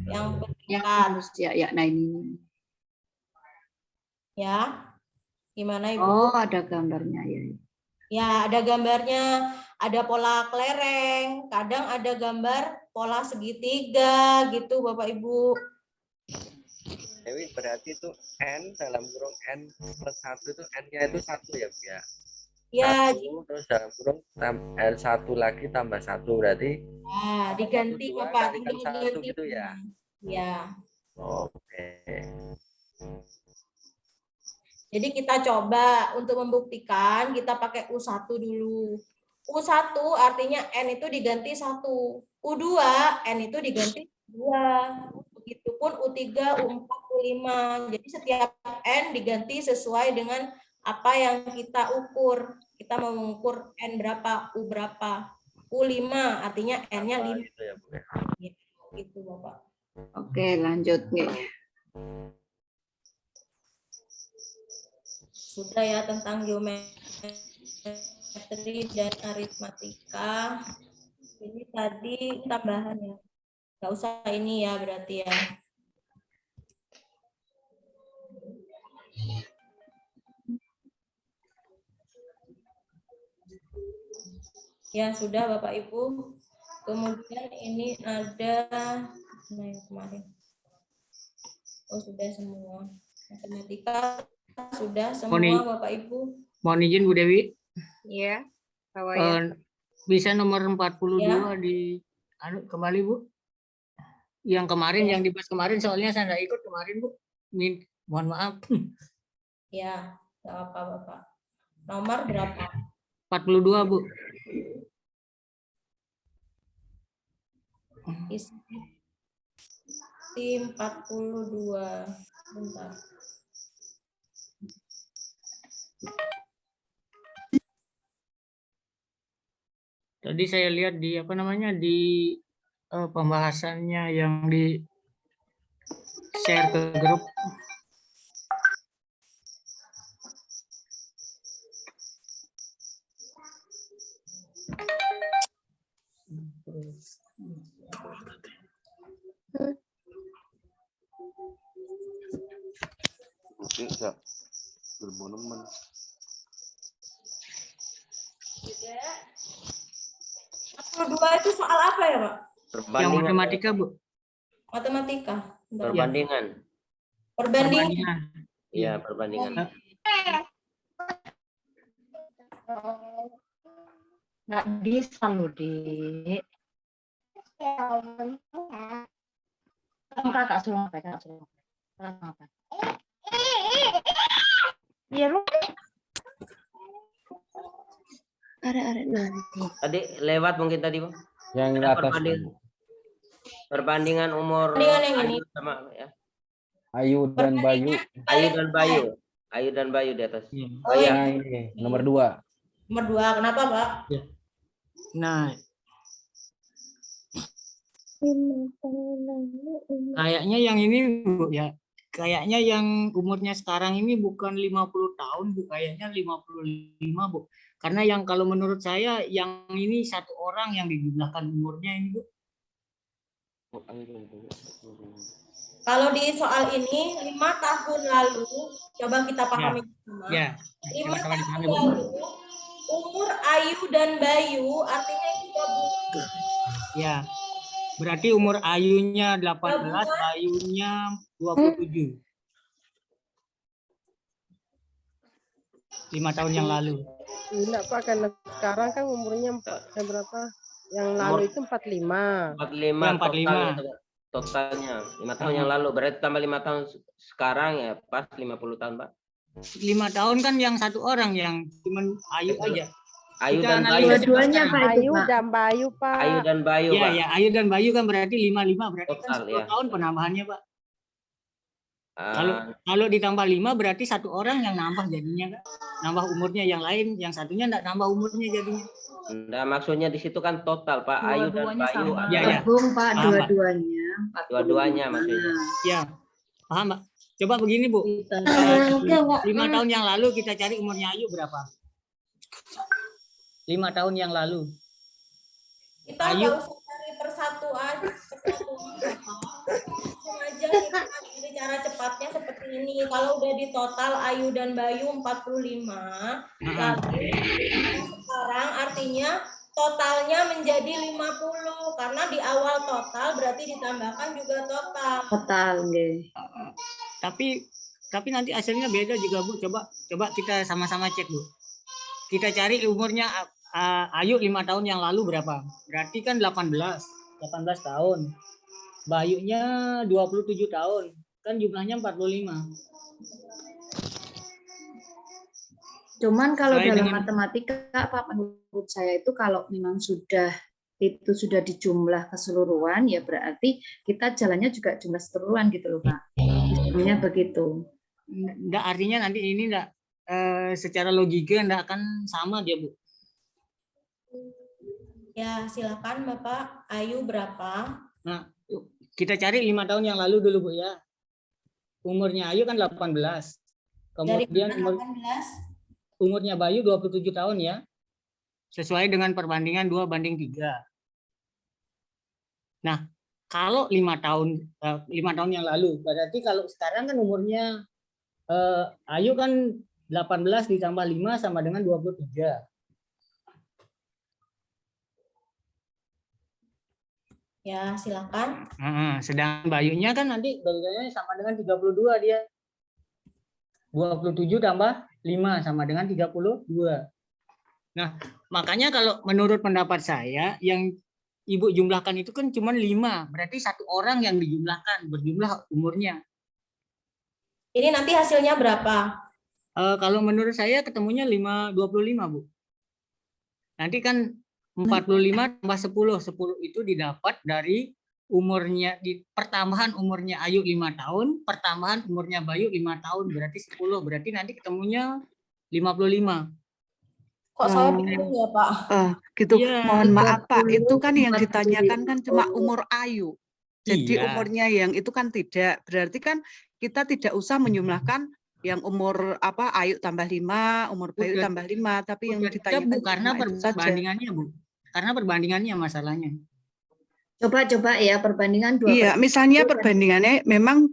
yang rumus ya, nah ini. Ya. Gimana Ibu? Oh, ada gambarnya ya. Ya, ada gambarnya, ada pola kelereng, kadang ada gambar pola segitiga gitu Bapak Ibu. Dewi, berarti itu N dalam kurung N plus 1 itu N-nya itu 1 ya, Bu ya? Ya, 1, terus dalam kurung N1 lagi tambah 1 berarti. Nah, diganti Bapak, tinggal diganti gitu ya. Ya. Oke. Jadi kita coba untuk membuktikan, kita pakai U1 dulu. U1 artinya N itu diganti 1. U2 N itu diganti 2. Begitupun U3, U4, U5. Jadi setiap N diganti sesuai dengan apa yang kita ukur. Kita mau mengukur N berapa, U berapa. U5 artinya N-nya 5. Gitu ya, Bu. Gitu Bapak. Oke, lanjut nih. Sudah ya tentang geometri dan aritmatika. Ini tadi tambahan ya. Nggak usah ini ya berarti ya. Ya sudah Bapak Ibu. Kemudian ini ada nah yang kemarin. Oh sudah semua. Matematika sudah semua Bapak Ibu. Mohon izin Bu Dewi. Iya. Ya. Bisa nomor 42 Ya. di kembali Bu. Yang kemarin yang dibahas kemarin soalnya saya nggak ikut kemarin Bu. Mohon maaf. Ya, nggak apa Bapak. Nomor berapa? 42 Bu. Isi 42. Bentar. Tadi saya lihat di apa namanya di pembahasannya yang di share ke grup. Ya. Bermonemen. 42 itu soal apa ya, Pak? Yang Perbandingan. matematika, Bu. Matematika. Bentar. Perbandingan. Perbandingan. Iya, perbandingan. Nggak bisa loh, Dik. Kan kakak suruh ngapain, kakak suruh ngapain. Iya, lu. Are nanti. Tadi lewat mungkin tadi, Bang. Yang Ada atas. perbandingan umur Perbandingan yang ini. Ayu sama ya. Ayu dan Bayu. Ayu dan Bayu. Ayu dan Bayu di atas. Oh, Yang ini nomor 2. Nomor 2. Kenapa, Pak? Nah, kayaknya yang ini, Bu, ya. Kayaknya yang umurnya sekarang ini bukan 50 tahun, Bu. Kayaknya 55, Bu. Karena yang kalau menurut saya, yang ini satu orang yang dijumlahkan umurnya ini, Bu. Kalau di soal ini 5 tahun lalu, coba kita pahami sama. Ya, 5 sama-sama tahun dipahami, Bu. lalu, umur Ayu dan Bayu artinya itu gabungan. Ya, berarti umur Ayunya 18, Bayunya 27. 5 tahun yang lalu. Enggak Pak, karena sekarang kan umurnya berapa? Yang lalu itu 45. 45 Yang 45. totalnya 5 tahun yang lalu. Berarti tambah 5 tahun sekarang ya pas 50 tahun, Pak. 5 tahun kan yang satu orang yang cuman Ayu aja. Ayu Kita dan analisa Bayu. Dua-duanya sekarang. Pak itu, Ayu Pak. dan Bayu, Pak. Ayu dan Bayu, Ya, Pak. ya, Ayu dan Bayu kan berarti 55, berarti kan Total, 10 ya. tahun penambahannya, Pak. Ah, Kalau ditambah 5 berarti satu orang yang nambah jadinya, Kak. Nambah umurnya, yang lain yang satunya enggak nambah umurnya jadinya. nah, maksudnya di situ kan total, Pak. Ayu dan Dua-duanya Bayu. sama. Ya, ya. Gabung, Pak, Paham, Pak. dua-duanya. Dua-duanya maksudnya. Ya. Paham, Pak? Coba begini, Bu. 5 tahun yang lalu kita cari umurnya Ayu berapa? 5 tahun yang lalu. Kita Ayu. nggak usah cari persatuan. Langsung aja kita cari cara cepatnya seperti ini. Kalau udah di total Ayu dan Bayu 45, lalu sekarang artinya totalnya menjadi 50 karena di awal total berarti ditambahkan juga total. Total, nggih. Tapi nanti hasilnya beda juga, Bu. Coba kita sama-sama cek, Bu. Kita cari umurnya Ayu 5 tahun yang lalu berapa? Berarti kan 18 tahun. Bayunya 27 tahun. Kan jumlahnya 45. Cuman kalau Sesuai dalam dengan- matematika, Pak, menurut saya itu kalau memang sudah dijumlah keseluruhan, ya berarti kita jalannya juga jumlah keseluruhan gitu loh, Pak. Sistemnya begitu. Enggak, artinya nanti ini enggak secara logika enggak akan sama dia, Bu. Ya, silakan Bapak. Ayu berapa? Nah, yuk, kita cari 5 tahun yang lalu dulu, Bu, ya. Umurnya Ayu kan 18. Dari Kemudian mana 18? umurnya Bayu 27 tahun ya. Sesuai dengan perbandingan 2:3. Nah, kalau 5 tahun yang lalu, berarti kalau sekarang kan umurnya Ayu kan 18 ditambah 5 sama dengan 23. Ya, silakan. Sedangkan Bayunya kan nanti Bayunya sama dengan 32 dia. 27 tambah 5 sama dengan 32. Nah, makanya kalau menurut pendapat saya yang Ibu jumlahkan itu kan cuma 5. Berarti satu orang yang dijumlahkan, berjumlah umurnya. Ini nanti hasilnya berapa? Kalau menurut saya ketemunya 25, Bu. Nanti kan 45 tambah 10. 10 itu didapat dari umurnya, di pertambahan umurnya Ayu 5 tahun, pertambahan umurnya Bayu 5 tahun, berarti 10. Berarti nanti ketemunya 55. Kok saya bingung ya, Pak? Gitu. Iya. Mohon maaf Pak, itu kan yang ditanyakan kan cuma umur Ayu. Jadi Iya. umurnya yang itu kan tidak. Berarti kan kita tidak usah menjumlahkan yang umur apa Ayu tambah 5, umur Bayu Udah- tambah 5, tapi yang Udah tidak, Bu, ditanyakan karena cuma itu saja. perbandingannya, Bu. Karena perbandingannya masalahnya. Coba ya perbandingan 2 Iya, per misalnya 1 dan perbandingannya memang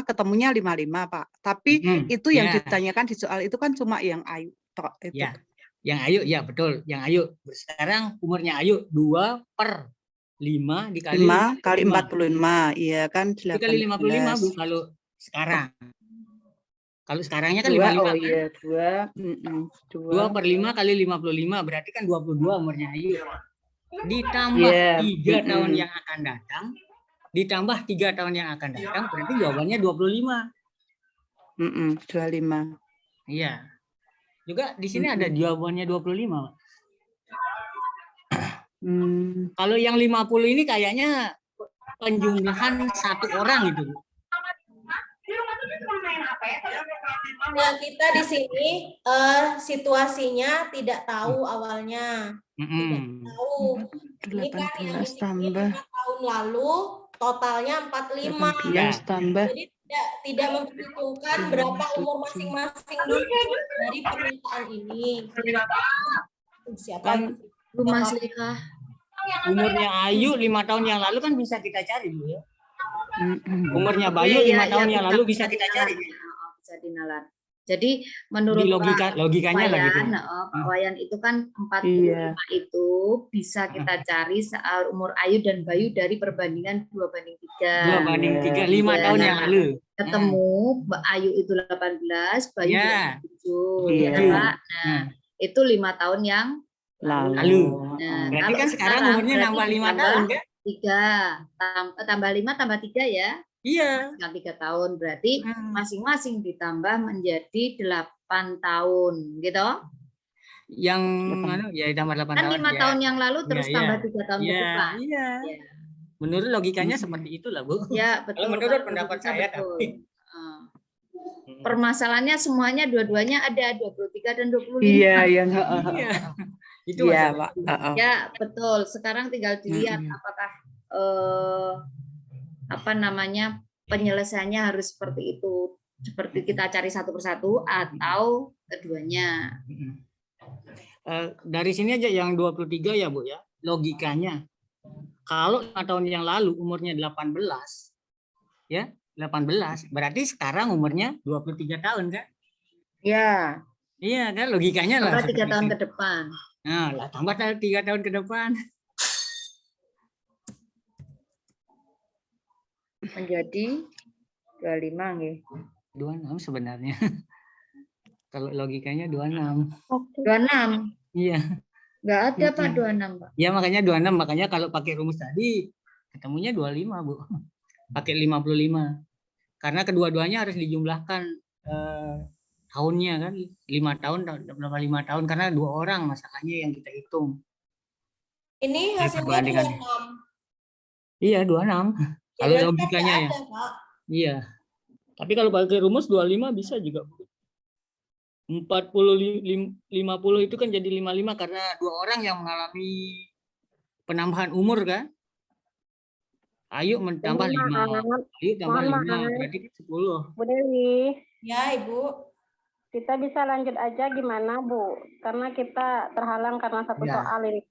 ketemunya 55, Pak. Tapi itu yang ya. ditanyakan di soal itu kan cuma yang Ayu tok itu. Ya, yang Ayu, ya betul. Yang Ayu. Sekarang umurnya Ayu 2/5 dikali 5 kali 45. 45, iya kan Dikali 55, Bu, 18. kalau sekarang. Kalau sekarangnya kan 2, 55 oh kan? iya, 2. 2/5 kali 55, berarti kan 22 umurnya Ayu. Ditambah 3 tahun yang akan datang, ditambah 3 tahun yang akan datang, berarti jawabannya 25. 25. Iya. Juga di sini ada jawabannya 25. Kalau yang 50 ini kayaknya penjumlahan satu orang itu. Nah, kita di sini situasinya tidak tahu awalnya. Tidak tahu. Ini kan yang di sini 5 tahun lalu totalnya 45. 18 tambah. Jadi tidak memperhitungkan berapa umur masing-masing dari pernyataan ini. Siapa? Bu Mas Lika. Umurnya Ayu 5 tahun yang lalu kan bisa kita cari, Bu ya. Umurnya Bayu Iya, 5 tahun iya, yang lalu bisa kita cari. Bisa dinalar. Jadi menurut Di logikanya lah gitu. Pak Wayan itu kan 45 itu bisa kita cari soal umur Ayu dan Bayu dari perbandingan 2/3. 2/3, 5 tahun yang lalu. Ketemu Mbak Ayu itu 18, Bayu 7. Iya. Pak. Nah, itu 5 tahun yang lalu. Nah, berarti kalau kan sekarang umurnya nambah 5 tahun kan? 3 tambah 5 tambah 3 ya. Iya. 3 tahun berarti masing-masing ditambah menjadi 8 tahun, gitu. Yang mana? Ya tambah 8 kan tahun. 5 tahun yang lalu terus tambah 3 tahun ke Iya, depan. iya. Menurut logikanya seperti itulah, Bu. Ya, betul. Kalau menurut Pak. pendapat Bisa, saya betul. tapi Permasalahannya semuanya dua-duanya ada 23 dan 25. Iya, yang itu ya, masalah. Pak. Ya, betul. Sekarang tinggal dilihat apakah penyelesaiannya harus seperti itu. Seperti kita cari satu persatu atau keduanya. Dari sini aja yang 23 ya, Bu ya. Logikanya. Kalau 5 tahun yang lalu umurnya 18, ya 18, berarti sekarang umurnya 23 tahun kan? Ya. Iya kan, logikanya lah. Tambah 3 tahun ke depan. Nah, lah tambah 3 tahun ke depan. Menjadi 25 nggih. 26 sebenarnya. Kalau logikanya 26. 26. Iya. Enggak ada Pak 26, Pak. Ya makanya 26, makanya kalau pakai rumus tadi ketemunya 25, Bu. Pakai 55. Karena kedua-duanya harus dijumlahkan tahunnya kan, 5 tahun berapa 5 tahun karena 2 orang masakannya yang kita hitung. Ini hasilnya 26. Iya, 26. Kalau logikanya ya. Ada, Pak. Iya. Tapi kalau pakai rumus 25 bisa juga, Bu. 50 itu kan jadi 55 karena 2 orang yang mengalami penambahan umur kan. Ayu menambah 5. Ayu tambah 5 berarti 10. Bu Dewi. Ya, Ibu. Kita bisa lanjut aja gimana, Bu? Karena kita terhalang karena satu soal ini.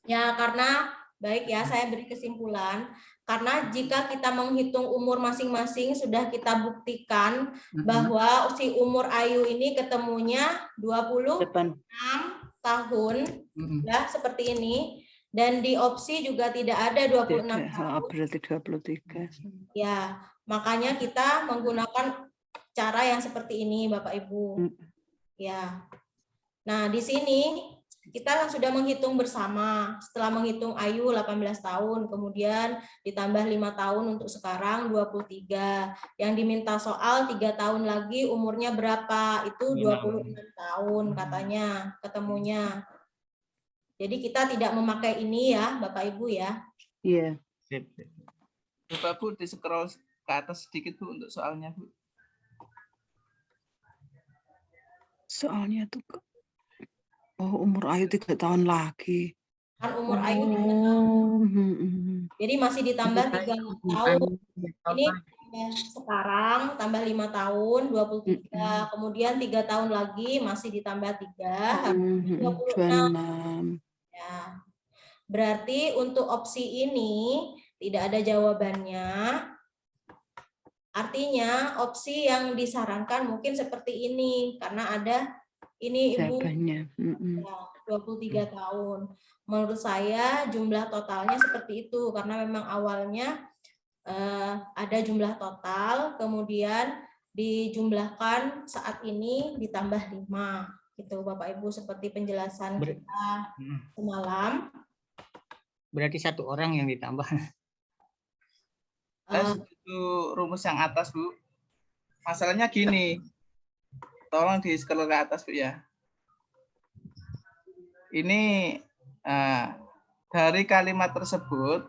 Ya, karena baik ya, saya beri kesimpulan. Karena jika kita menghitung umur masing-masing, sudah kita buktikan bahwa si umur Ayu ini ketemunya 26 tahun, ya seperti ini. Dan di opsi juga tidak ada 26 tahun. Berarti 23. Ya, makanya kita menggunakan cara yang seperti ini, Bapak Ibu. Ya. Nah, di sini kita sudah menghitung bersama. Setelah menghitung Ayu 18 tahun, kemudian ditambah 5 tahun untuk sekarang 23. Yang diminta soal 3 tahun lagi umurnya berapa? Itu 26 tahun katanya ketemunya. Jadi kita tidak memakai ini ya, Bapak Ibu ya. Iya. Bapak Bu, di-scroll ke atas sedikit Bu untuk soalnya Bu. Soalnya tuh umur Ayu 3 tahun lagi. Kan umur Ayu 3 tahun. Jadi masih ditambah 3 tahun. Ini sekarang tambah 5 tahun 23. Kemudian 3 tahun lagi masih ditambah 3 26. Ya. Berarti untuk opsi ini tidak ada jawabannya. Artinya opsi yang disarankan mungkin seperti ini karena ada ini Ibu Jawabannya. ya, 23 tahun. Menurut saya jumlah totalnya seperti itu karena memang awalnya ada jumlah total, kemudian dijumlahkan saat ini ditambah 5 gitu Bapak Ibu seperti penjelasan kita semalam. Berarti 1 orang yang ditambah. Itu rumus yang atas, Bu. Masalahnya gini. Tolong di scroll ke atas, Bu ya. Ini dari kalimat tersebut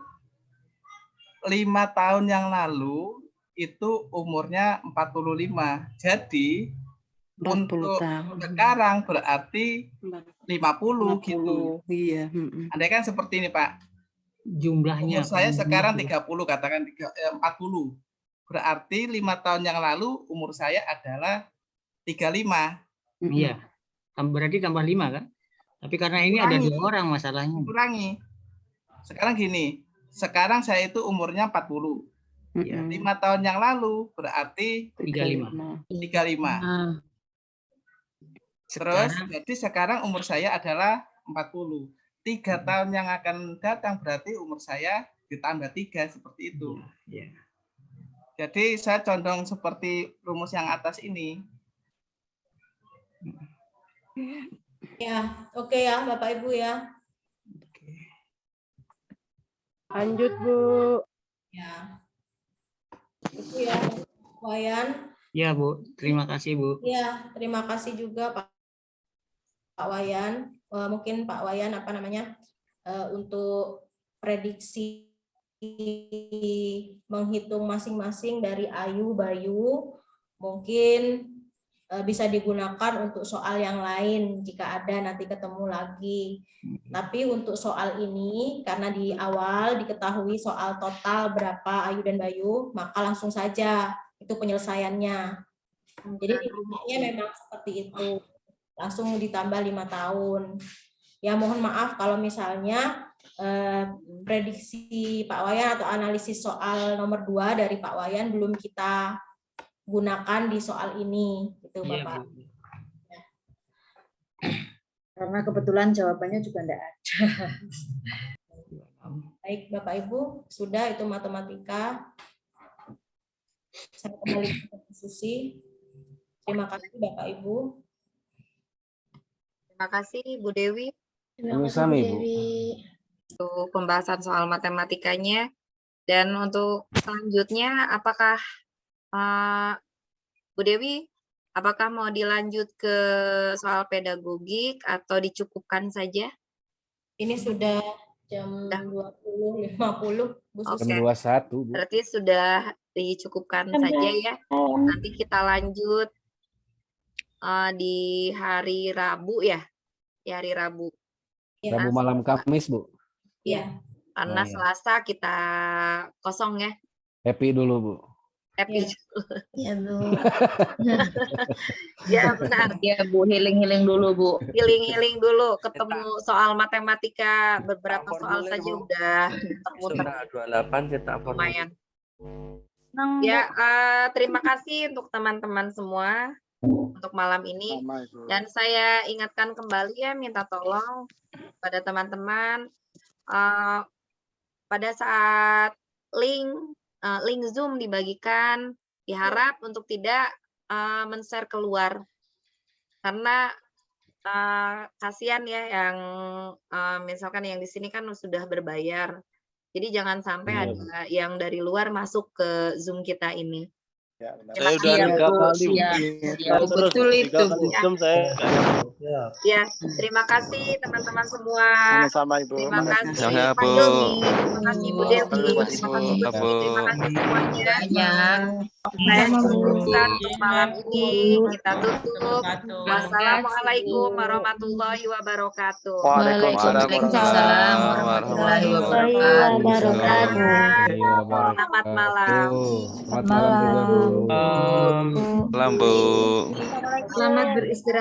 5 tahun yang lalu itu umurnya 45. Jadi 40 untuk tahun. sekarang berarti 50 gitu. Iya. Andai kan seperti ini, Pak. Jumlahnya. Umur saya sekarang 30, katakan 40. Berarti 5 tahun yang lalu umur saya adalah 35. Iya. Berarti tambah 5 kan? Tapi karena ini ada 2 orang masalahnya. Kurangi. Sekarang gini, sekarang saya itu umurnya 40. 5 tahun yang lalu berarti 35. 35. Terus jadi sekarang umur saya adalah 40. 3 tahun yang akan datang berarti umur saya ditambah 3 seperti itu. Jadi saya condong seperti rumus yang atas ini. Ya, oke ya Bapak Ibu ya. Lanjut Bu. Ya. Itu ya Wayan. Ya Bu, terima kasih Bu. Ya, terima kasih juga Pak Wayan. Mungkin Pak Wayan untuk prediksi menghitung masing-masing dari Ayu, Bayu mungkin bisa digunakan untuk soal yang lain jika ada nanti ketemu lagi. Tapi untuk soal ini karena di awal diketahui soal total berapa Ayu dan Bayu, maka langsung saja itu penyelesaiannya. Jadi nilainya memang seperti itu. Langsung ditambah 5 tahun. Ya mohon maaf kalau misalnya prediksi Pak Wayan atau analisis soal nomor 2 dari Pak Wayan belum kita gunakan di soal ini gitu Bapak. Karena kebetulan jawabannya juga enggak ada. Baik Bapak Ibu, sudah itu matematika. Saya kembali ke diskusi. Terima kasih Bapak Ibu. Terima kasih Bu Dewi. Terima kasih Bu Dewi. Untuk pembahasan soal matematikanya. Dan untuk selanjutnya, apakah Bu Dewi, apakah mau dilanjut ke soal pedagogik atau dicukupkan saja? Ini sudah jam 20.50. Bu Jam Susi. 21 Bu. Berarti sudah dicukupkan saja ya. Nanti kita lanjut di hari Rabu ya. Di hari Rabu. Rabu malam Kamis Bu. Iya. Karena Oh, iya. Selasa kita kosong ya. Happy dulu Bu. Happy. Ya Bu. Ya benar. Ya Bu, healing-healing dulu Bu. Healing-healing dulu. Ketemu soal matematika beberapa soal saja udah muter-muter. Sudah 28 cetak Lumayan. Ya, terima kasih untuk teman-teman semua untuk malam ini. Dan saya ingatkan kembali ya, minta tolong pada teman-teman pada saat link Zoom dibagikan, diharap untuk tidak men-share keluar. Karena kasihan ya yang misalkan yang di sini kan sudah berbayar. Jadi jangan sampai ada yang dari luar masuk ke Zoom kita ini. Saya udah 3 kali. Betul itu Bu. Ya, terima kasih teman-teman semua. Sama-sama Ibu. Terima kasih Sama-sama, Pak Bu. Yogi, terima kasih Bu Dewi, terima kasih Bu Dewi, terima kasih semuanya. Saya cukupkan untuk malam ini. Kita tutup. Wassalamualaikum warahmatullahi wabarakatuh. Waalaikumsalam warahmatullahi wabarakatuh. Selamat malam. Selamat malam juga Bu. Malam. Malam Bu. Selamat beristirahat.